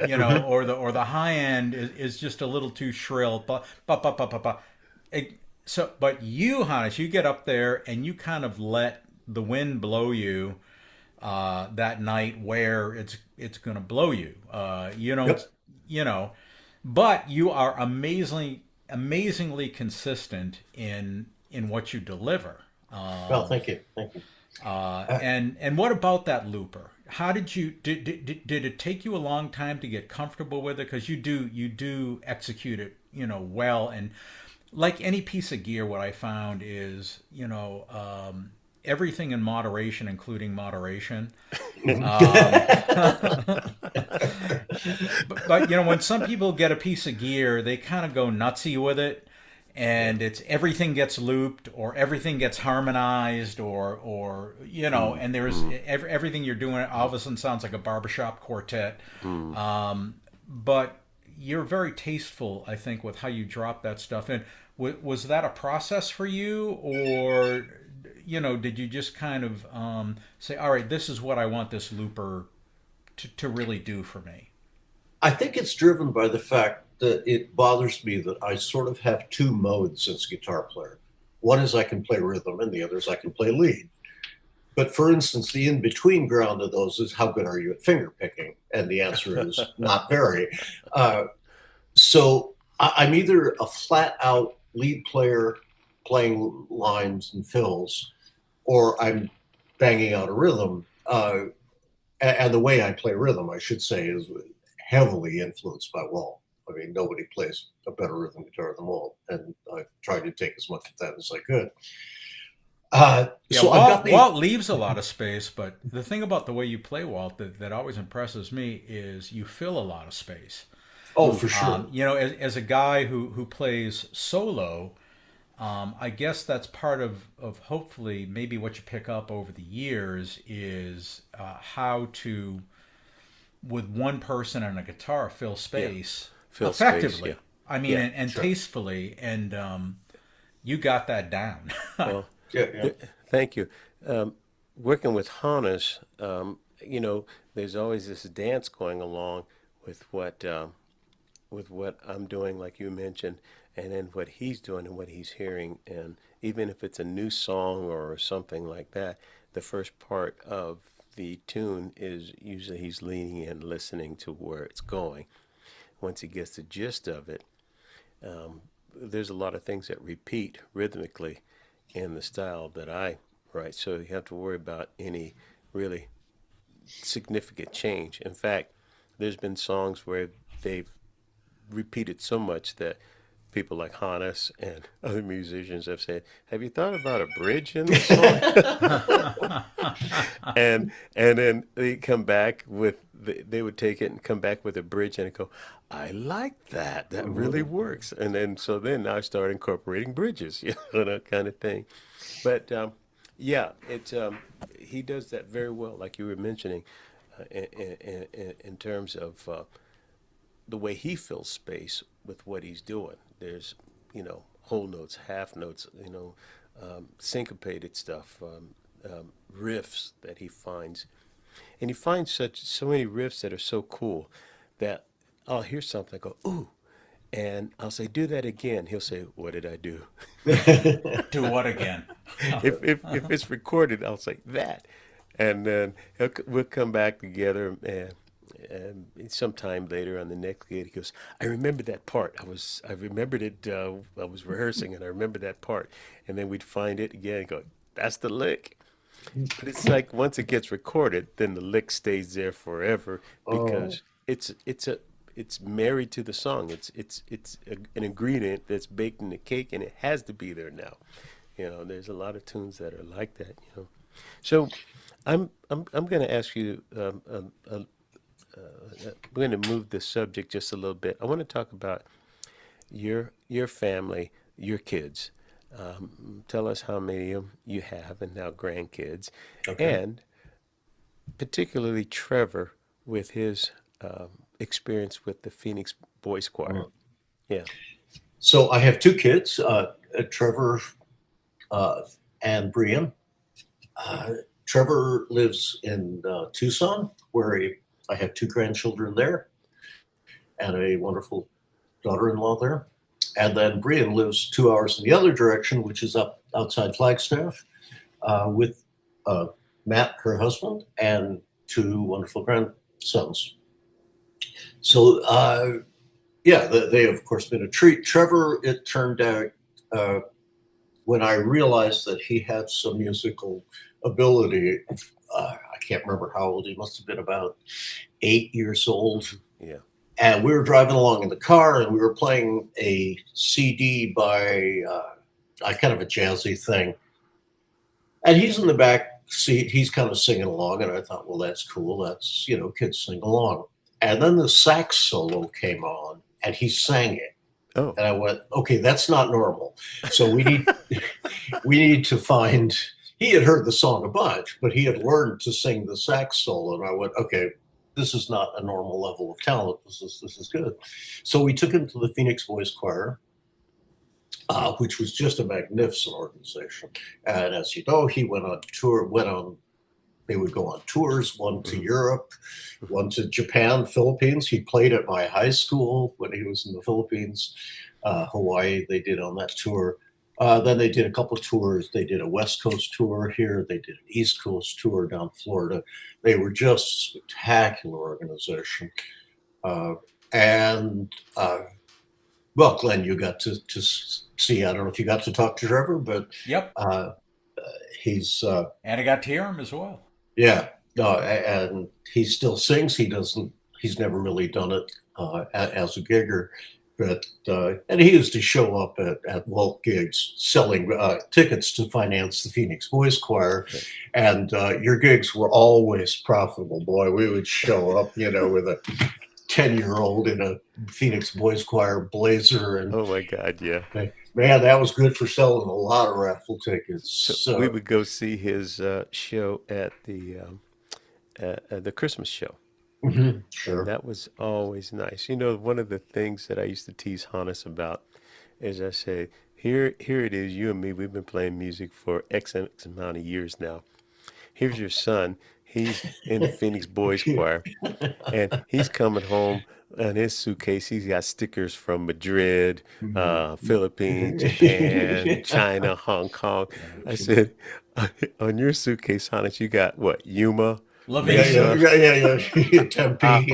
Yeah. or the high end is just a little too shrill." So, but you, Hannes, you get up there and you kind of let the wind blow you that night where it's going to blow you. You don't, Yep. you know, but you are amazingly consistent in what you deliver. Well, thank you. Thank you. And what about that looper? How did you did it take you a long time to get comfortable with it? Because you do execute it well, and like any piece of gear, what I found is everything in moderation, including moderation. Um, but when some people get a piece of gear, they kind of go nutsy with it, Yeah. and it's everything gets looped or everything gets harmonized or Mm, and there's mm, everything you're doing all of a sudden sounds like a barbershop quartet. mm. But you're very tasteful, I think, with how you drop that stuff in. Was that a process for you, or did you just kind of say, all right, this is what I want this looper to really do for me? I think it's driven by the fact that it bothers me that I sort of have two modes as a guitar player. One is I can play rhythm, and the other is I can play lead. But for instance, the in between ground of those is how good are you at finger picking? And the answer is not very. Uh, so I'm either a flat out lead player playing lines and fills, or I'm banging out a rhythm. And the way I play rhythm, I should say, is heavily influenced by Walt. I mean, nobody plays a better rhythm guitar than Walt, and I've tried to take as much of that as I could. Yeah, So I've got these. Walt leaves a lot of space, but the thing about the way you play Walt that always impresses me is you fill a lot of space. Oh, for sure. As a guy who plays solo, I guess that's part of hopefully maybe what you pick up over the years is how to, with one person and a guitar, fill Yeah. space Fill space. Yeah. effectively. I mean, Yeah. and Sure. tastefully, and you got that down. Well, Yeah, yeah. thank you. Working with Hannes, there's always this dance going along with what I'm doing, like you mentioned, and then what he's doing and what he's hearing. And even if it's a new song or something like that, the first part of the tune is usually he's leaning in, listening to where it's going. Once he gets the gist of it, um, there's a lot of things that repeat rhythmically in the style that I write. So you have to worry about any really significant change. In fact, there's been songs where they've repeated so much that people like Hannes and other musicians have said, "Have you thought about a bridge in the song?" And then they come back with they would take it and come back with a bridge and go, "I like that. That really works." And then then I start incorporating bridges, that kind of thing. But yeah, he does that very well, like you were mentioning, in terms of the way he fills space with what he's doing. There's, whole notes, half notes, syncopated stuff, riffs that he finds, and he finds so many riffs that are so cool that I'll hear something, I go, "Ooh," and I'll say, "Do that again." He'll say, "What did I do?" Do what again? If it's recorded, I'll say that, and then we'll come back together, and sometime later on the next gig, he goes, "I remember that part. I remembered it. I was rehearsing, and I remember that part." And then we'd find it again and go, "That's the lick." But it's like once it gets recorded, then the lick stays there forever Oh, because it's married to the song. An ingredient that's baked in the cake, and it has to be there now. There's a lot of tunes that are like that. So I'm going to ask you. We're going to move the subject just a little bit. I want to talk about your family, your kids. Tell us how many of them you have and now grandkids, okay. and particularly Trevor with his experience with the Phoenix Boys Choir. Yeah. So I have two kids, Trevor uh, and Brian. Trevor lives in Tucson, where I have two grandchildren there and a wonderful daughter-in-law there. And then Brian lives 2 hours in the other direction, which is up outside Flagstaff, with Matt, her husband, and two wonderful grandsons. So, yeah, they have, of course, been a treat. Trevor, it turned out, when I realized that he had some musical ability, I can't remember how old he must have been, about 8 years old. Yeah. And we were driving along in the car, and we were playing a CD by kind of a jazzy thing. And he's in the back seat. He's kind of singing along. And I thought, well, that's cool. That's, kids sing along. And then the sax solo came on, and he sang it. Oh. And I went, okay, that's not normal. So we need to find. He had heard the song a bunch, but he had learned to sing the sax solo. And I went, okay, this is not a normal level of talent. This is good. So we took him to the Phoenix Boys Choir, which was just a magnificent organization. And as you know, he went on tour. They would go on tours, one to Europe, one to Japan, Philippines. He played at my high school when he was in the Philippines, Hawaii. They did on that tour. Then they did a couple of tours. They did a West Coast tour here. They did an East Coast tour down Florida. They were just a spectacular organization. And well, Glenn, you got to see. I don't know if you got to talk to Trevor, but Yep. He's And I got to hear him as well. yeah. And he still sings. He's never really done it as a gigger. But and he used to show up at Walt gigs selling tickets to finance the Phoenix Boys Choir, and your gigs were always profitable. Boy, we would show up, with a 10-year-old in a Phoenix Boys Choir blazer, and Oh my God, yeah. man, that was good for selling a lot of raffle tickets. So we would go see his show at the Christmas show. Sure. That was always nice. One of the things that I used to tease Hannes about is I say, here it is, you and me, we've been playing music for X amount of years now. Here's your son. He's in the Phoenix Boys Choir, and he's coming home on his suitcase. He's got stickers from Madrid, Philippines, Japan, China, Hong Kong. I said, on your suitcase, Hannes, you got what? Yuma? Yeah. Tempe. Tempe.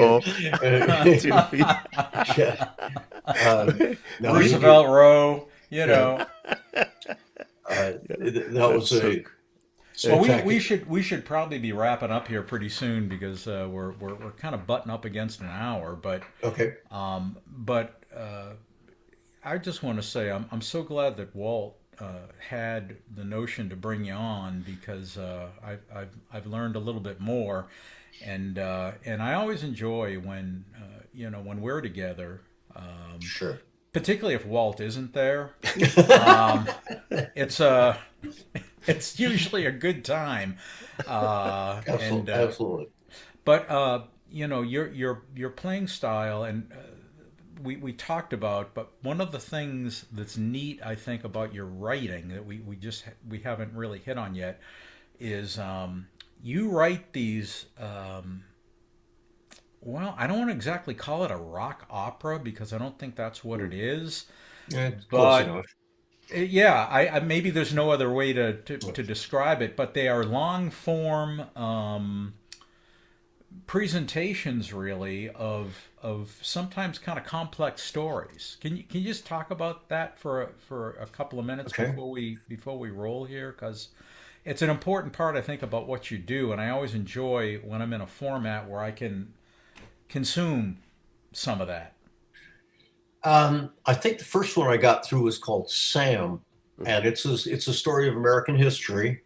No, Roosevelt Row, that was a. Well, we should probably be wrapping up here pretty soon because we're kind of butting up against an hour. But Okay. but I just want to say I'm so glad that Walt had the notion to bring you on because I've learned a little bit more, and I always enjoy when when we're together, Sure. particularly if Walt isn't there. Um, it's it's usually a good time, and Absolutely. Absolutely. but your playing style and we talked about, but one of the things that's neat, I think, about your writing that we haven't really hit on yet is you write these. Well, I don't want to exactly call it a rock opera because I don't think that's what it is. Yeah, it's close But enough. yeah, I maybe there's no other way to describe it. But they are long form presentations, really, of sometimes kind of complex stories. Can you just talk about that for a couple of minutes Okay. before we roll here? Because it's an important part, I think, about what you do, and I always enjoy when I'm in a format where I can consume some of that. I think the first one I got through was called Sam, and it's a story of American history,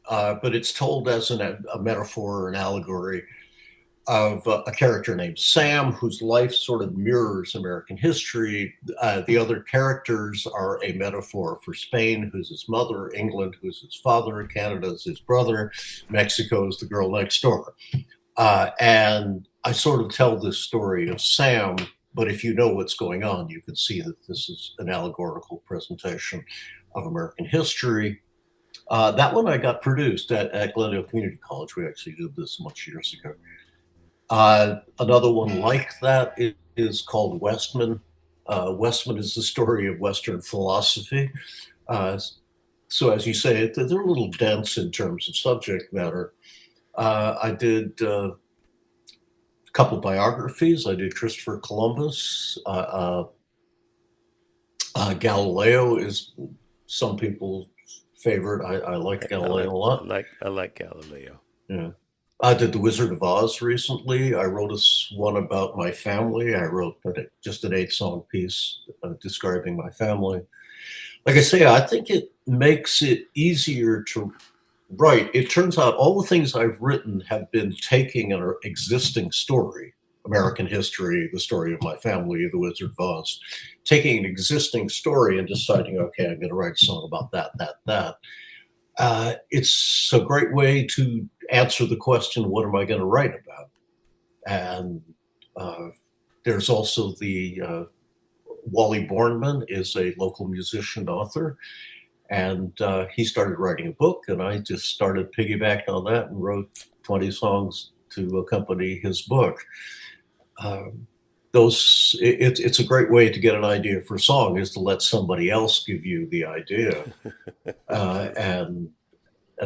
but it's told as a metaphor or an allegory of a character named Sam, whose life sort of mirrors American history. The other characters are a metaphor for Spain, who's his mother, England, who's his father, Canada is his brother, Mexico is the girl next door. And I sort of tell this story of Sam, but if you know what's going on, you can see that this is an allegorical presentation of American history. That one I got produced at Glendale Community College. We actually did this much years ago. Another one like that is called Westman. Westman is the story of Western philosophy. Uh, so, as you say, they're a little dense in terms of subject matter. I did a couple biographies. I did Christopher Columbus. Galileo is some people's favorite. I like I Galileo like a lot. I like Galileo. Yeah. I did The Wizard of Oz recently. I wrote one about my family. I wrote just an 8 song piece describing my family. Like I say, I think it makes it easier to write. It turns out all the things I've written have been taking an existing story, American history, the story of my family, The Wizard of Oz, taking an existing story and deciding, okay, I'm going to write a song about that. It's a great way to answer the question, what am I going to write about? And uh, there's also the Wally Bornman is a local musician author, and he started writing a book, and I just started piggybacking on that and wrote 20 songs to accompany his book. Um, it's a great way to get an idea for a song is to let somebody else give you the idea and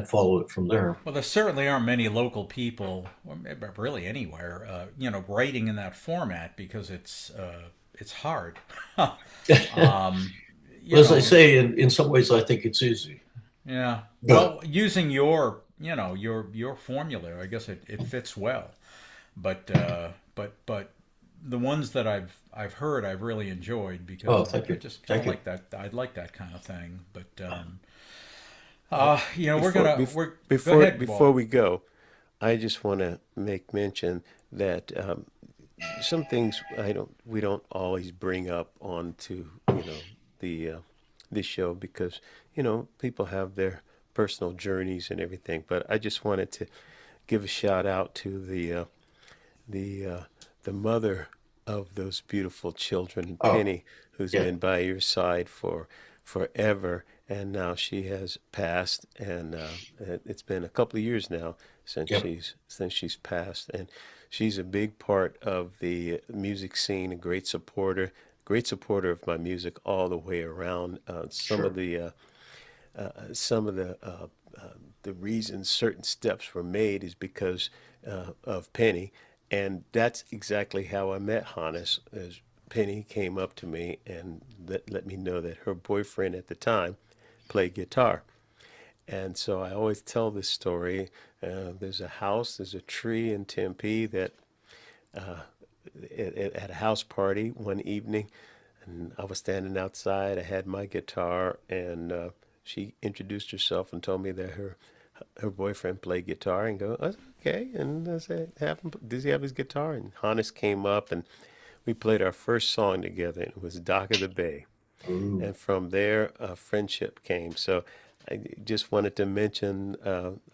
follow it from there. Well, there certainly aren't many local people, or maybe really anywhere, writing in that format because it's hard. um, you Well, as I know, say, in some ways, I think it's easy. yeah. But Well, using your formula, I guess it fits well. But the ones that I've heard, I've really enjoyed because oh, thank I you, just kind of thank you. like that. I like that kind of thing. But Before go ahead, before Walt. we go, I just want to make mention that some things we don't always bring up onto the this show because people have their personal journeys and everything. But I just wanted to give a shout out to the the mother of those beautiful children, Oh, Penny, who's yeah, been by your side for forever, and now she has passed, and it's been a couple of years now yep, since she's passed, and she's a big part of the music scene, a great supporter of my music all the way around. sure. Some of the reasons certain steps were made is because of Penny, and that's exactly how I met Hannes. As Penny came up to me and let me know that her boyfriend at the time played guitar, and so I always tell this story. There's a tree in Tempe that at a house party one evening, and I was standing outside. I had my guitar, and she introduced herself and told me that her boyfriend played guitar. And go, I said, okay. And I said, does he have his guitar? And Hannes came up, and we played our first song together. It was Dock of the Bay. Ooh. And from there, friendship came. So I just wanted to mention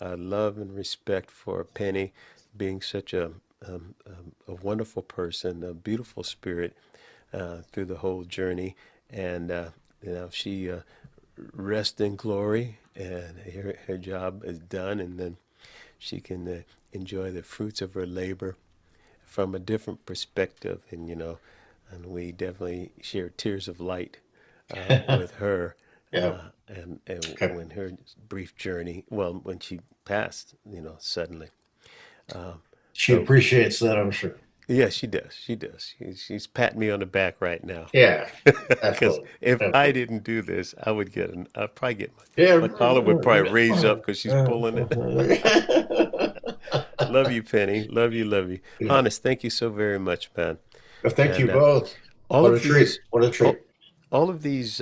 love and respect for Penny being such a wonderful person, a beautiful spirit through the whole journey. And, she rests in glory, and her job is done, and then she can enjoy the fruits of her labor from a different perspective. And, and we definitely share tears of light with her. Yeah. And Okay. when her brief journey, well, when she passed, suddenly. She So appreciates that, I'm sure. yeah, she does. She does. She's patting me on the back right now. Yeah, Because absolutely. if I Absolutely. didn't do this, I'd probably get Yeah. my collar would probably raise up because she's pulling it. Love you, Penny. Love you, love you. Yeah. Hannes, thank you so very much, man. Well, thank you And both. all What a of treat. these, What a treat. all, all of these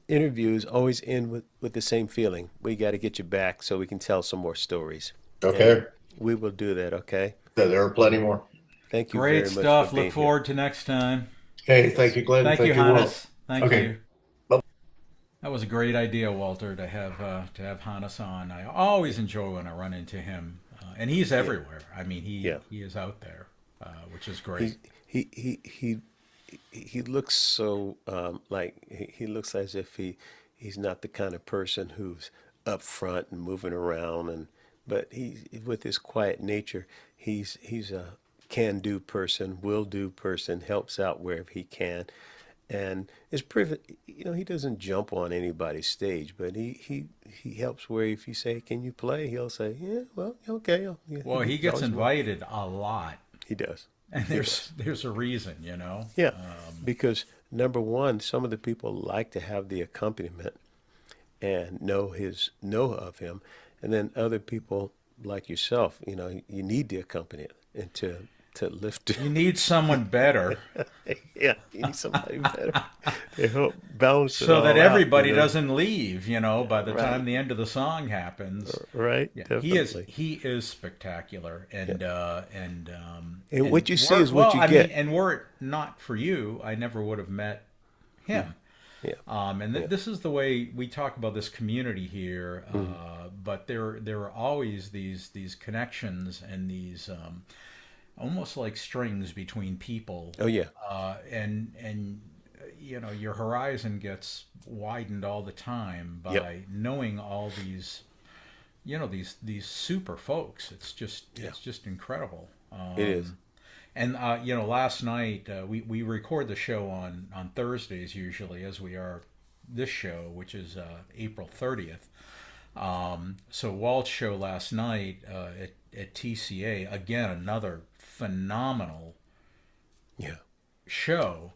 interviews always end with the same feeling. We got to get you back so we can tell some more stories. And Okay. we will do that, okay? There are plenty more. Thank you Great very much for stuff. Look being here. forward to next time. Hey, thank you, Glenn. Thank you, Thank you, Walt. Hannes. Thank Okay. you. That was a great idea, Walter, to have Hannes on. I always enjoy when I run into him, and he's Yeah, everywhere. I mean, yeah. he is out there, which is He great. he he he he looks so he looks as if he's not the kind of person who's up front and moving around, but he, with his quiet nature, he's a can do person, will do person, helps out wherever he can, and is privi he doesn't jump on anybody's stage, but he helps where if you say, can you play, he'll say, yeah, well, okay. Yeah, Well, he he's gets always willing. invited a lot, He does. and He does. there's a reason, you know. Yeah, because number one, some of the people like to have the accompaniment and know of him, and then other people like yourself, you need the accompaniment and to lift. You need someone better Yeah, you need somebody better to help balance it so that all out. everybody doesn't leave, by the time Right, the end of the song happens. right, Yeah, definitely. he is spectacular, Yeah, and and what you see is well, what you I mean, get. and were it not for you, I never would have met Yeah, him. yeah, And yeah. this is the way we talk about this community here. Mhm. But there are always these connections and these almost like strings between people, Oh yeah, and your horizon gets widened all the time yep, by knowing all these these super folks. yeah. It's just incredible. It is. And last night we record the show on Thursdays usually, as we are this show, which is April 30th. So Walt's show last night at TCA, again another phenomenal Yeah, show.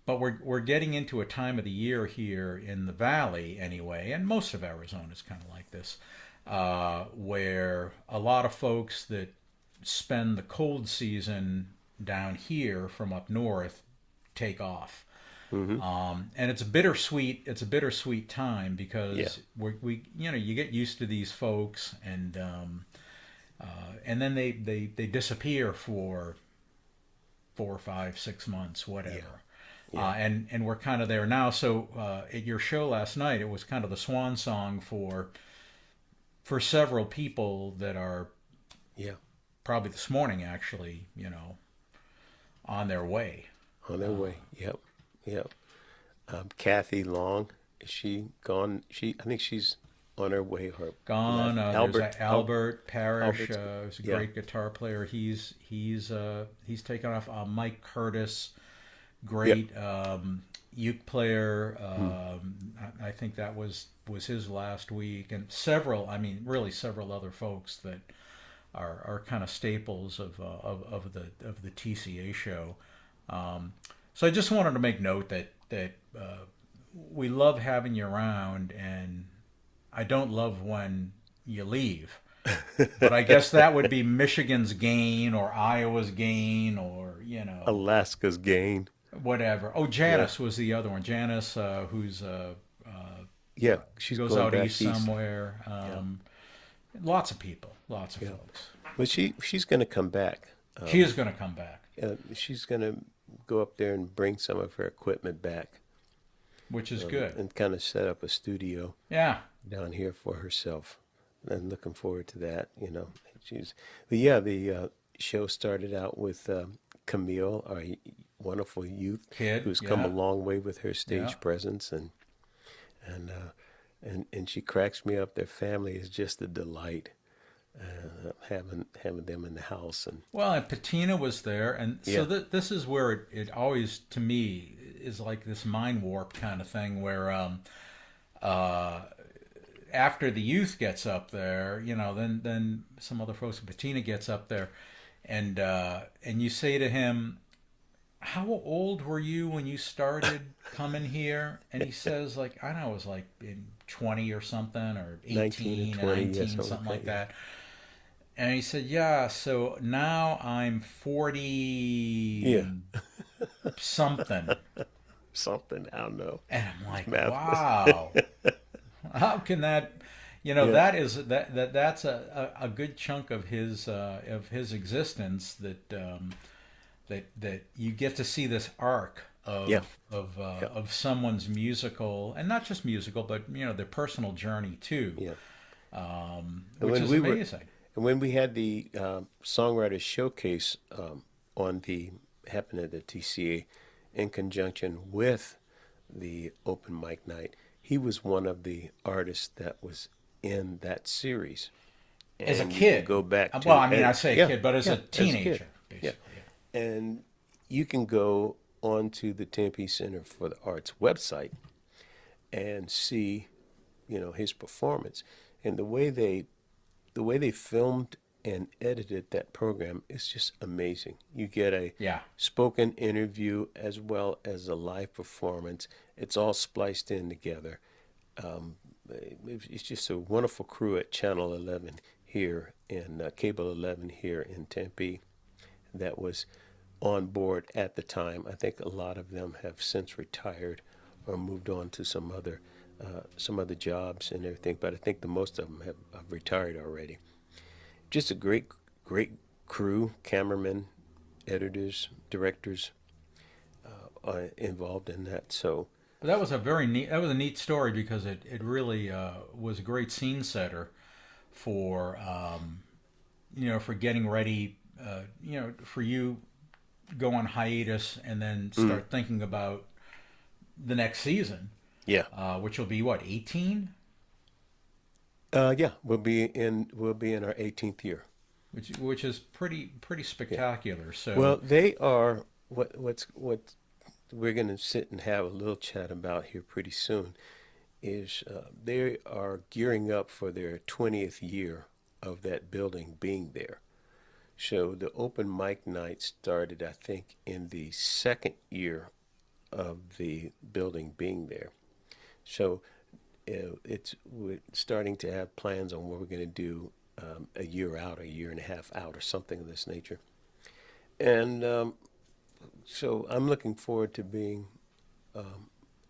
But we're getting into a time of the year here in the Valley anyway, and most of Arizona is kind of like this, where a lot of folks that spend the cold season down here from up north take off. hmm, And it's a bittersweet. It's a bittersweet time yeah, because we you get used to these folks, and then they disappear for 4, 5, 6 months, yeah, whatever. yeah, And we're kind of there now. So at your show last night, it was kind of the swan song for several people that are yeah. probably this morning actually, on their way. On their way. Yep, yep. Kathy Long, is she gone? I think she's on her way or Gone. left. There's Albert, Albert Parrish. Albert's, Who's a yeah, great guitar player. He's taken off. Mike Curtis, yep, great uke player. mm, I think that was his last week, and several. I mean, really several other folks that are kind of staples of the TCA show. So I just wanted to make note that we love having you around, and I don't love when you leave. But I guess that would be Michigan's gain or Iowa's gain or Alaska's gain. whatever. Oh, Janice was the other one. Janice, who's Yeah, she's goes going out back east somewhere. Lots of people, lots of folks. But she's going to come back. She is going to come back, She's going to go up there and bring some of her equipment back. which is good. And kind of set up a studio Yeah. down here for herself. And looking forward to that, But yeah, the show started out with Camille, our wonderful youth Kid, who's come a yeah. long way with her stage Yeah. presence, and she cracks me up. Their family is just a delight. Having them in the house, and Well, and Patina was there, and so this is where it always, to me, is like this mind warp kind of thing where after the youth gets up there, then some other folks, Patina gets up there, and you say to him, how old were you when you started coming here? And he says, like, I don't know, it was like in 20 or something, or 18, 19 or 20, 19, something like that. And he said, yeah, so now I'm 40 something. something, I don't know. And I'm like, Math. wow. How can that, that's a good chunk of his existence that you get to see this arc of someone's musical, and not just musical, but their personal journey too. Yeah. Which is amazing. And when we had the songwriter showcase happened at the TCA in conjunction with the open mic night, he was one of the artists that was in that series. And as a kid, go back. I say a kid, but as a teenager, basically. Yeah. And you can go onto the Tempe Center for the Arts website and see, his performance, and the way they filmed and edited that program is just amazing. You get a spoken interview as well as a live performance. It's all spliced in together. It's just a wonderful crew at Channel 11 here in Cable 11 here in Tempe that was on board at the time. I think a lot of them have since retired or moved on to some other jobs and everything, but I think the most of them have retired already. Just a great crew, cameramen, editors, directors involved in that. So that was a neat story, because it really was a great scene setter for for getting ready, for you go on hiatus and then start thinking about the next season. Yeah. Which will be what, 18? Yeah, we'll be in our 18th year. Which is pretty spectacular. So well, they are what we're going to sit and have a little chat about here pretty soon is they are gearing up for their 20th year of that building being there. So the open mic night started, I think, in the second year of the building being there. So we're starting to have plans on what we're going to do a year out, a year and a half out, or something of this nature. And so I'm looking forward to being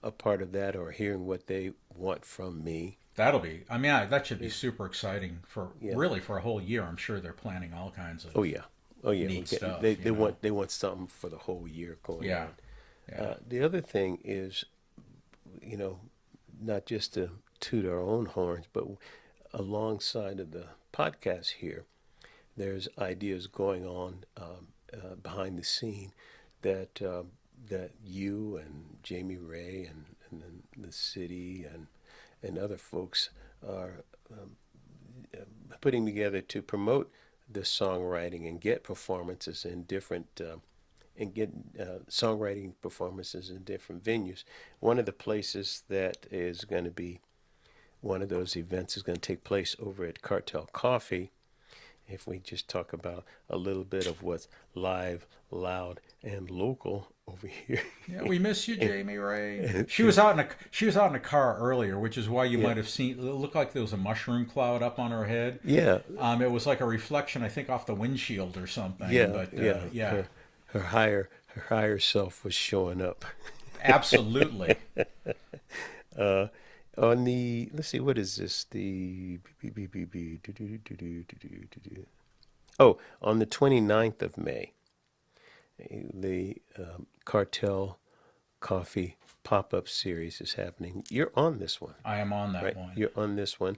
a part of that, or hearing what they want from me. That should be super exciting for a whole year. I'm sure they're planning all kinds of neat stuff. They want something for the whole year going on. Yeah. The other thing is, not just to toot our own horns, but alongside of the podcast here, there's ideas going on behind the scene that you and Jamie Ray and the city and other folks are putting together to promote the songwriting and get performances in different songwriting performances in different venues. One of the places that is going to be one of those events is going to take place over at Cartel Coffee. If we just talk about a little bit of what's live, loud, and local over here. Yeah, we miss you, Jamie Ray. She was out in a car earlier, which is why you might have seen. It looked like there was a mushroom cloud up on her head. Yeah. It was like a reflection, I think, off the windshield or something. Yeah. But, Her her higher self was showing up. Absolutely. On the, let's see, what is this? Oh, on the 29th of May, the Cartel Coffee pop-up series is happening. You're on this one, I am on that right? one. You're on this one,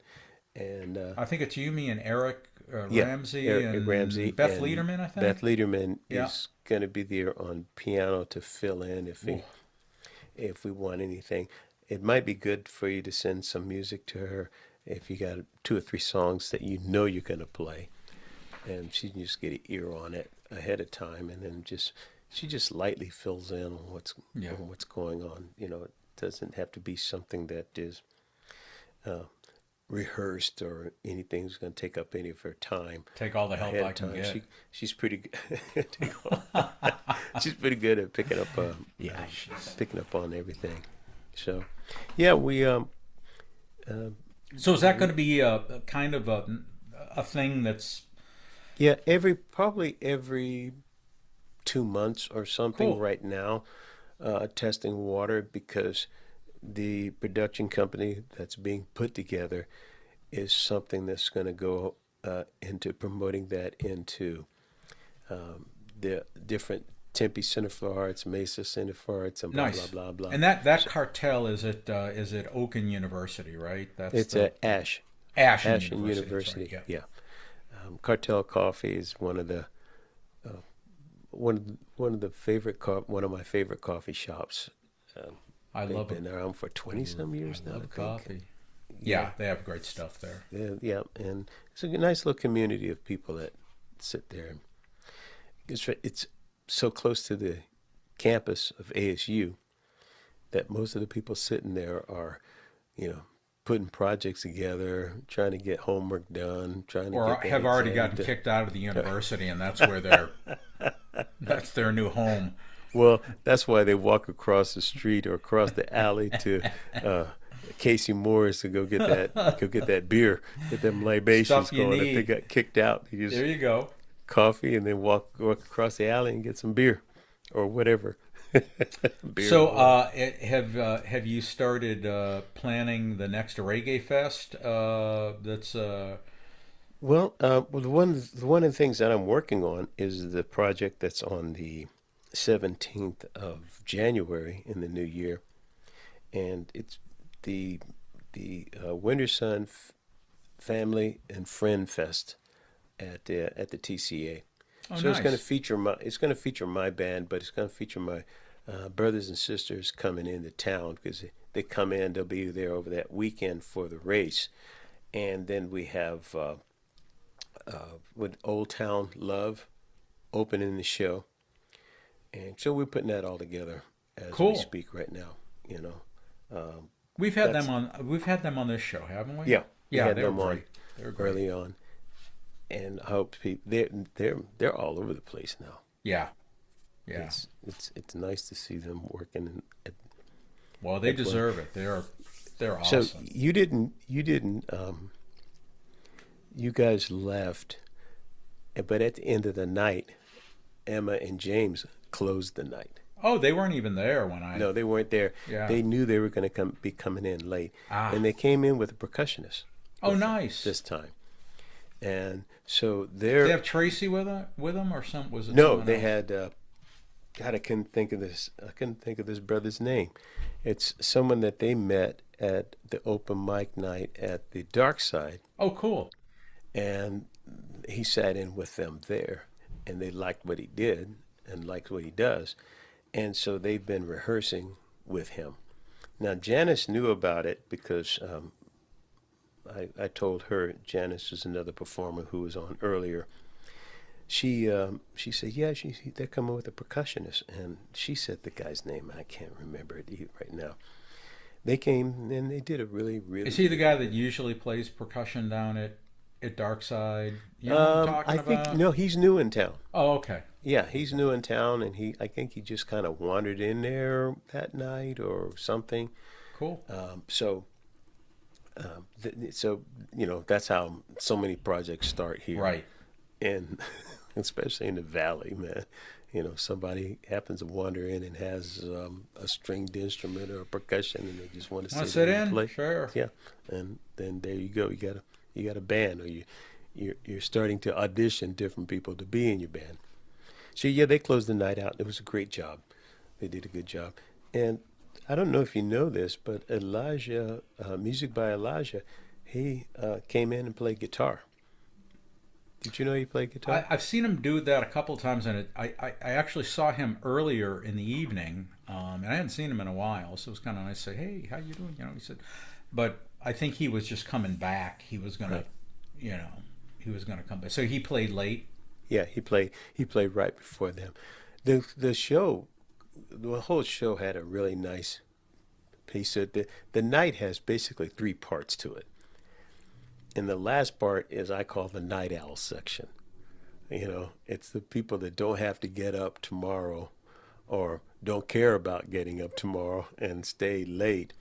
and I think it's you, me, and Eric yeah, Ramsey Eric and Ramsey Beth and Lederman, I think. Beth Lederman Yeah. is going to be there on piano to fill in Ooh. if we want anything. It might be good for you to send some music to her if you got 2 or 3 songs that you know you're going to play, and she can just get an ear on it ahead of time, and then she just lightly fills in on what's going on. You know, it doesn't have to be something that is rehearsed or anything that's going to take up any of her time. Take all the help ahead I of can time. get. She's pretty good. She's pretty good at picking up. Yeah, picking up on everything. So, yeah, we. So is that going to be a kind of a thing that's Yeah, probably every 2 months or something Cool. right now, testing water, because the production company that's being put together is something that's going to go into promoting that into the different Tempe Center for Arts, Mesa Center for Arts, and blah, nice? blah, blah, blah. And that cartel is at Oakland University, right? That's It's the at Ashen University. University. That's right, Yeah. Cartel Coffee is one of my favorite coffee shops. I They've love been it. around for 20 some years I now. I love think. coffee. Yeah, they have great stuff there. Yeah, and it's a nice little community of people that sit there. It's so close to the campus of ASU that most of the people sitting there are, putting projects together, trying to get homework done, trying to Or get that have already exam gotten done. kicked out of the university, and that's where that's their new home. Well, that's why they walk across the street or across the alley to Casey Moore's to go get that beer, get them libations Stuff you going. If they need. got kicked out, you just There you go. coffee and then walk across the alley and get some beer or whatever. Beer So, or whatever. have you started planning the next Reggae Fest? That's Well, one of the things that I'm working on is the project that's on the 17th of January in the new year, and it's the Winter Sun Family and Friend Fest at the TCA. oh So it's nice. going to feature my band, but it's going to feature my brothers and sisters coming into town, because they come in. They'll be there over that weekend for the race, and then we have with Old Town Love opening the show, and so we're putting that all together as Cool. we speak right now. We've had that's- them on this show, haven't we? Yeah, we Yeah, had they're them on great. They're great. early on, and I hope they're all over the place now. Yeah. Yeah. It's nice to see them working. Well, they at one- deserve it. They're So awesome. you didn't you guys left, but at the end of the night, Emma and James closed the night. Oh, they weren't even there when I. No, they weren't there. Yeah. They knew they were going to be coming in late, Ah. and they came in with a percussionist Oh, with them nice. this time. And so Did they have Tracy with them or some? Was it? no, someone they else? had. God, I couldn't think of this. I couldn't think of this brother's name. It's someone that they met at the open mic night at the Dark Side, Oh, cool. and he sat in with them there, and they liked what he did and liked what he does, and so they've been rehearsing with him. Now Janice knew about it because I told her. Janice is another performer who was on earlier. She said, yeah, they're coming with a percussionist, and she said the guy's name. I can't remember it right now. They came and they did a really, really. Is he the guy that usually plays percussion down at Darkside? You know what I'm talking I think about? no, he's new in town. Oh, okay. Yeah, he's new in town, and I think he just kind of wandered in there that night or something. Cool. So that's how so many projects start here, Right. and especially in the valley, man. somebody happens to wander in and has a stringed instrument or a percussion, and they just want to Want to sit sit in and in? play. Sure. Yeah, and then there you go. You got a band, or you're starting to audition different people to be in your band. So yeah, they closed the night out. It was a great job. They did a good job. And I don't know if you know this, but Elijah, music by Elijah, he came in and played guitar. Did you know he played guitar? I've seen him do that a couple of times, and I actually saw him earlier in the evening, and I hadn't seen him in a while, so it was kind of nice to say, "Hey, how you doing?" He said, but I think he was just coming back. He was gonna, Right. he was gonna come back. So he played late. Yeah, he played right before them. The show, the whole show had a really nice piece. So the night has basically three parts to it. And the last part is I call the night owl section. It's the people that don't have to get up tomorrow or don't care about getting up tomorrow and stay late.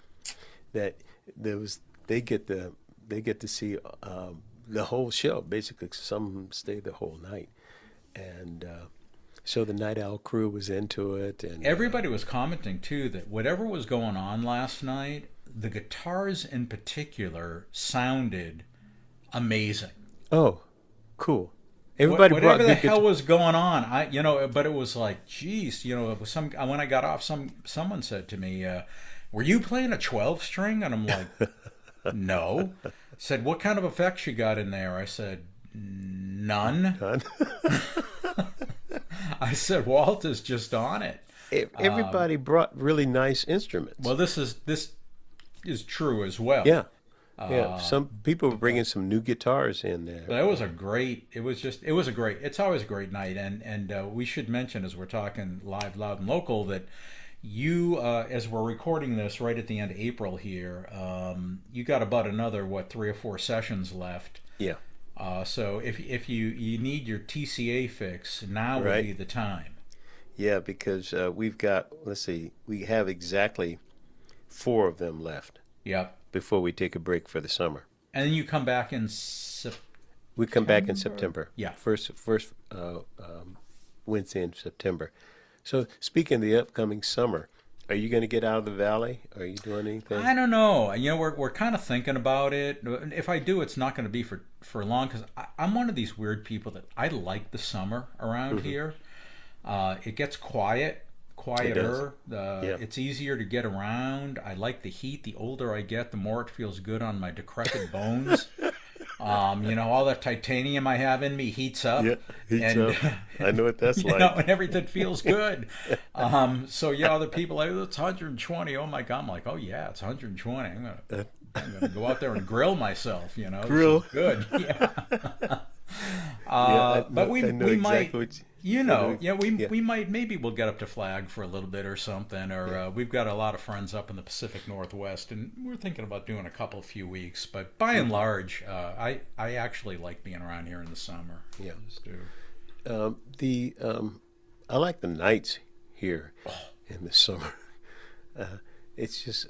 That they get to see the whole show. Basically, some stay the whole night, and so the night owl crew was into it, and Everybody was commenting too that whatever was going on last night, the guitars in particular sounded amazing. oh, cool. Everybody brought Whatever the good hell was going on, but it was like, geez, it was when I got off, someone said to me, "Were you playing a 12-string?" And I'm like, "No." Said, "What kind of effects you got in there?" I said, "None." guitar. I said, "Walt is just on it." Everybody brought really nice instruments. Well, this is true as well. Yeah. Yeah, some people were bringing some new guitars in there. But it was a great. It's always a great night, and we should mention as we're talking live, loud, and local that you, as we're recording this right at the end of April here, you got about another 3 or 4 sessions left. Yeah, So if you need your TCA fix, now would Right. be the time. yeah, because we've got, let's see, we have exactly 4 of them left Yep. before we take a break for the summer. And then you come back in September. We come back in September. Yeah. First Wednesday in September. So speaking of the upcoming summer, are you going to get out of the valley? Are you doing anything? I don't know. We're kind of thinking about it. If I do, it's not going to be for long because I'm one of these weird people that I like the summer around here. It gets quieter. Yeah. It's easier to get around. I like the heat. The older I get, the more it feels good on my decrepit bones. All that titanium I have in me heats up. Yeah, heats up. I know what that's like. And everything feels good. So other people like, it's 120. Oh my God. I'm like, oh yeah, it's 120. I'm gonna go out there and grill myself. Grill. So good. Yeah. But we know might. what We might, maybe we'll get up to Flag for a little bit or something, or we've got a lot of friends up in the Pacific Northwest, and we're thinking about doing a few weeks. But by and large, I actually like being around here in the summer. Yeah. I just do. I like the nights here in the summer. It's just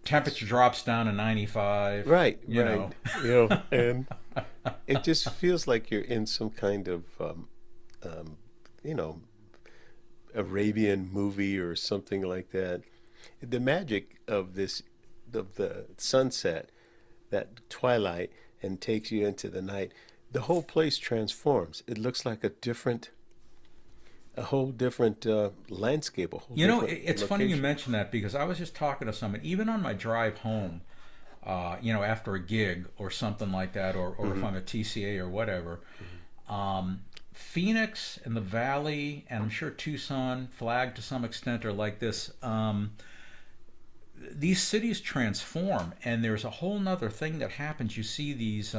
Temperature drops down to 95. right, you right. know. And it just feels like you're in some kind of Arabian movie or something like that. The magic of the sunset, that twilight, and takes you into the night. The whole place transforms. It looks like a whole different landscape. A whole different It's funny you location. mention that because I was just talking to someone, even on my drive home, after a gig or something like that, or if I'm a TCA or whatever. Phoenix and the Valley, and I'm sure Tucson, Flag to some extent, are like this. These cities transform, and there's a whole nother thing that happens. You see these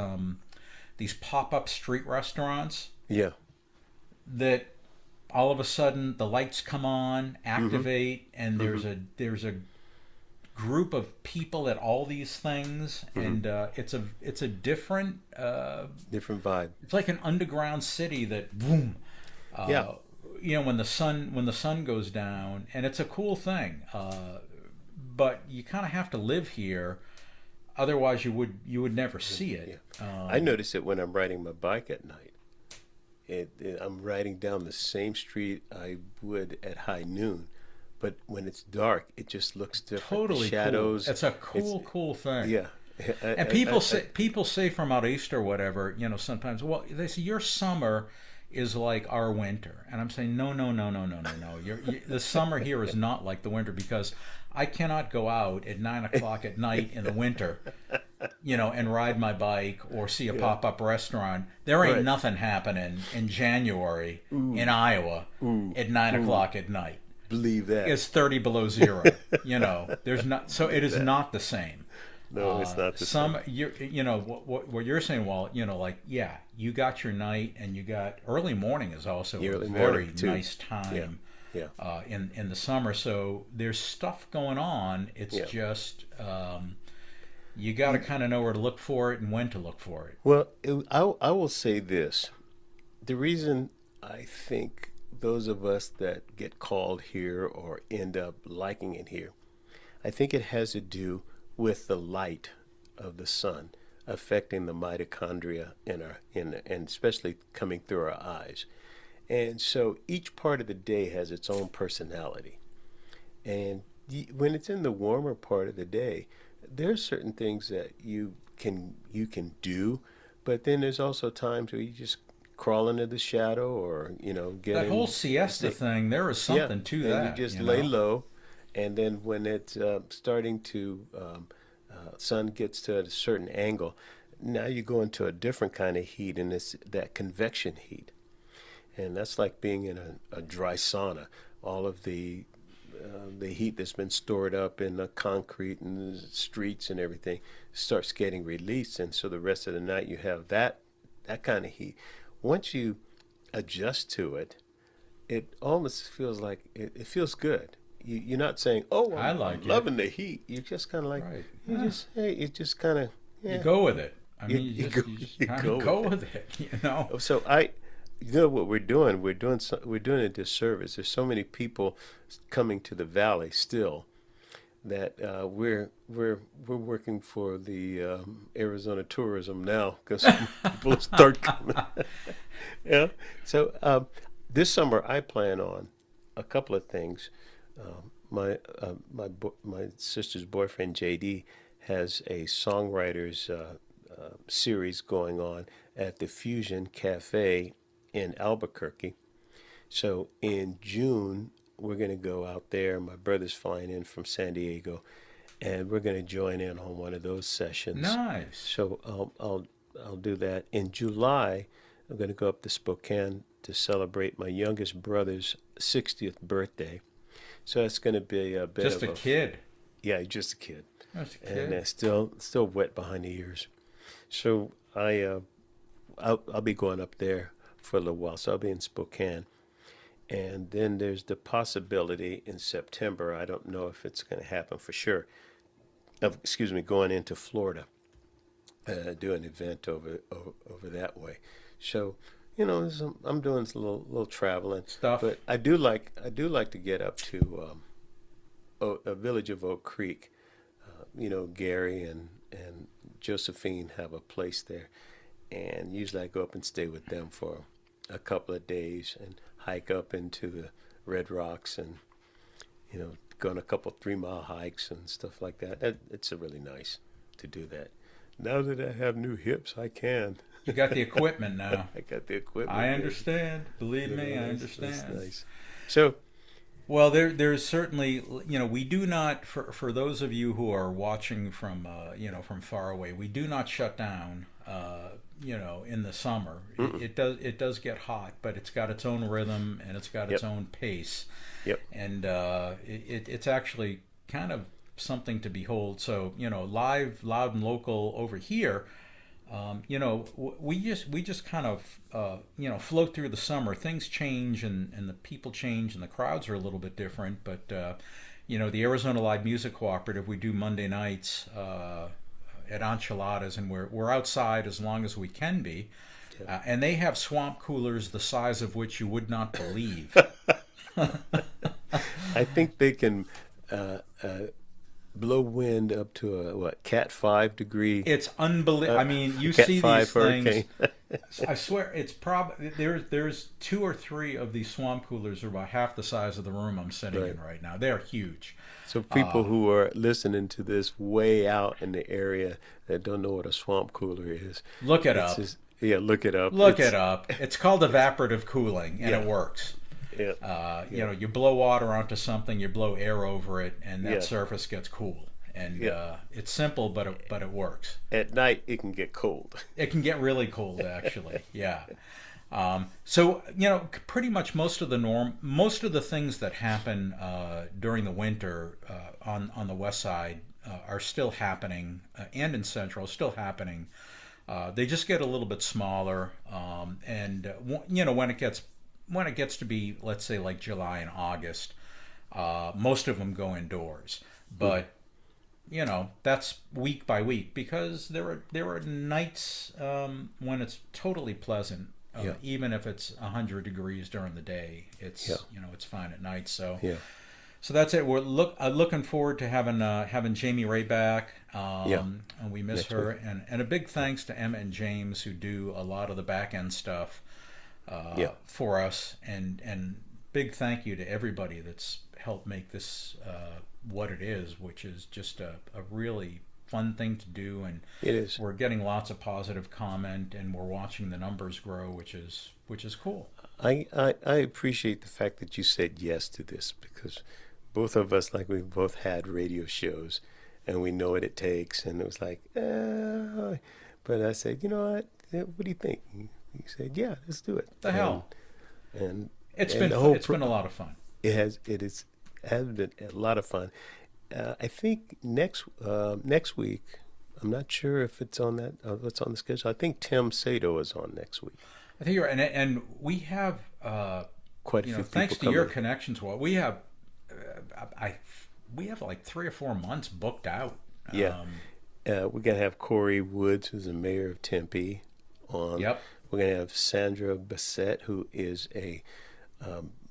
pop-up street restaurants Yeah. that all of a sudden the lights come on, activate, and there's a group of people at all these things, and it's a different Different vibe. it's like an underground city that boom. Yeah. When the sun goes down, and it's a cool thing. But you kind of have to live here, otherwise you would never see it. I notice it when I'm riding my bike at night. I'm riding down the same street I would at high noon, but when it's dark, it just looks different. Totally The shadows. cool. It's a cool thing. Yeah. And people say from out east or whatever, sometimes, well, they say your summer is like our winter, and I'm saying no. The summer here is not like the winter, because I cannot go out at 9 o'clock at night in the winter, and ride my bike or see a pop-up restaurant. There ain't nothing happening in January in Iowa at 9 o'clock at night. Believe that. It's 30 below zero. There's not. So it is not the same. No, it's not the same. What you're saying, Walt, you got your night, and you got early morning is also a very nice time in the summer. So there's stuff going on. It's just you got to kind of know where to look for it and when to look for it. Well, I will say this. The reason I think those of us that get called here or end up liking it here, I think it has to do with the light of the sun affecting the mitochondria and especially coming through our eyes. And so each part of the day has its own personality. And when it's in the warmer part of the day, there's certain things that you can do, but then there's also times where you just crawl into the shadow or get that whole siesta thing. There is something to that. And you just lay low. And then when it's starting to, sun gets to a certain angle, now you go into a different kind of heat, and it's that convection heat. And that's like being in a dry sauna. All of the heat that's been stored up in the concrete and the streets and everything starts getting released. And so the rest of the night you have that kind of heat. Once you adjust to it, it almost feels like it feels good. You're not saying, "Oh, I'm loving the heat." You're just kind of like, you just kind of you go with it. I mean, you just go with it. So what we're doing? We're doing a disservice. There's so many people coming to the valley still that we're working for the Arizona tourism now, because people start coming. So this summer I plan on a couple of things. My sister's boyfriend JD has a songwriters series going on at the Fusion Cafe in Albuquerque. So in June we're going to go out there. My brother's flying in from San Diego, and we're going to join in on one of those sessions. Nice. So I'll do that. In July, I'm going to go up to Spokane to celebrate my youngest brother's 60th birthday. So it's going to be a bit just of a kid. Yeah, just a kid. Just a kid. And still wet behind the ears. So I'll be going up there for a little while. So I'll be in Spokane. And then there's the possibility in September, I don't know if it's going to happen for sure, going into Florida, do an event over that way. So, I'm doing a little traveling stuff. But I do like to get up to a village of Oak Creek. Gary and Josephine have a place there, and usually I go up and stay with them for a couple of days and hike up into the Red Rocks and go on a couple 3-mile hikes and stuff like that. It's really nice to do that. Now that I have new hips, I can. You got the equipment now. I got the equipment. I understand. Believe me, I understand. That's nice. So, well, there's certainly, we do not, for those of you who are watching from far away, we do not shut down, in the summer. It does get hot, but it's got its own rhythm and it's got its own pace. Yep. And it's actually kind of something to behold. So, live, loud and local over here, we just kind of float through the summer. Things change and the people change and the crowds are a little bit different. But the Arizona Live Music Cooperative, we do Monday nights at Enchiladas, and we're outside as long as we can be. And they have swamp coolers the size of which you would not believe. I think they can blow wind up to a what, Cat 5 degree, It's unbelievable. I mean, you Cat see 5 these things. hurricane. I swear, it's probably there's two or three of these swamp coolers are about half the size of the room I'm sitting in right now. They're huge. So people who are listening to this way out in the area that don't know what a swamp cooler is, Look it it's up. just, yeah, look it up. Look it up. It's called evaporative cooling, and Yeah. it works. Yeah. You know, you blow water onto something, you blow air over it, and that Yeah. surface gets cool. And Yeah. it's simple, but it works. At night, it can get cold. It can get really cold, actually. Yeah. So you know, pretty much most of the things that happen during the winter on the west side are still happening, and in central still happening. They just get a little bit smaller, and you know, when it gets to be, let's say, like July and August, most of them go indoors. But you know, that's week by week, because there are nights when it's totally pleasant. Even if it's 100 degrees during the day, it's you know, it's fine at night. So so that's it. We're looking forward to having Jamie Ray back. And we miss her. And a big thanks to Emma and James, who do a lot of the back end stuff for us. And big thank you to everybody that's helped make this what it is, which is just a really fun thing to do. And It is. we're getting lots of positive comment, and we're watching the numbers grow, which is cool. I appreciate the fact that you said yes to this, because both of us, like, we've both had radio shows and we know what it takes. And it was like, but I said, you know what do you think? He said, yeah, let's do it. The hell. And It's and been a lot of fun. It has been a lot of fun. I think next week, I'm not sure if it's on what's on the schedule. I think Tim Sato is on next week. I think you're right. And we have Quite a you few know, thanks to people your coming. connections, we have we have like 3 or 4 months booked out. Yeah. We're going to have Corey Woods, who's the mayor of Tempe, on. Yep. We're going to have Sandra Bassett, who is a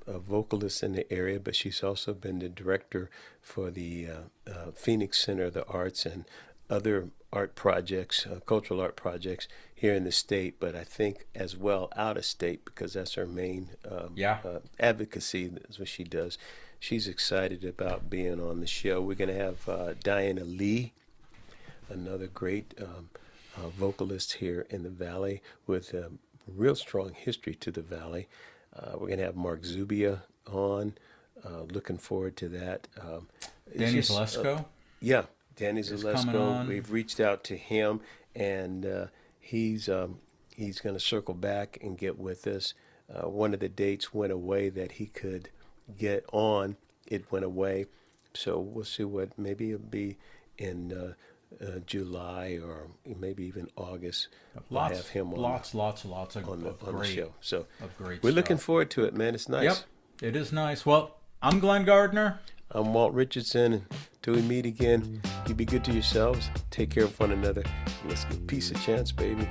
vocalist in the area, but she's also been the director for the Phoenix Center of the Arts and other art projects, cultural art projects here in the state, but I think as well out of state, because that's her main advocacy. That's what she does. She's excited about being on the show. We're going to have Diana Lee, another great vocalist here in the Valley with a real strong history to the Valley. We're going to have Mark Zubia on. Looking forward to that. Danny Zalesko. Yeah, Danny coming Zalesko. on. We've reached out to him, and he's going to circle back and get with us. One of the dates went away that he could get on. It went away, so we'll see what, maybe it'll be in July or maybe even August. We'll have him on lots of on the great show. So great we're looking stuff. forward to it, man. It's nice. Yep, it is nice. Well, I'm Glenn Gardner. I'm Walt Richardson. And till we meet again, you be good to yourselves. Take care of one another. Let's give peace a chance, baby.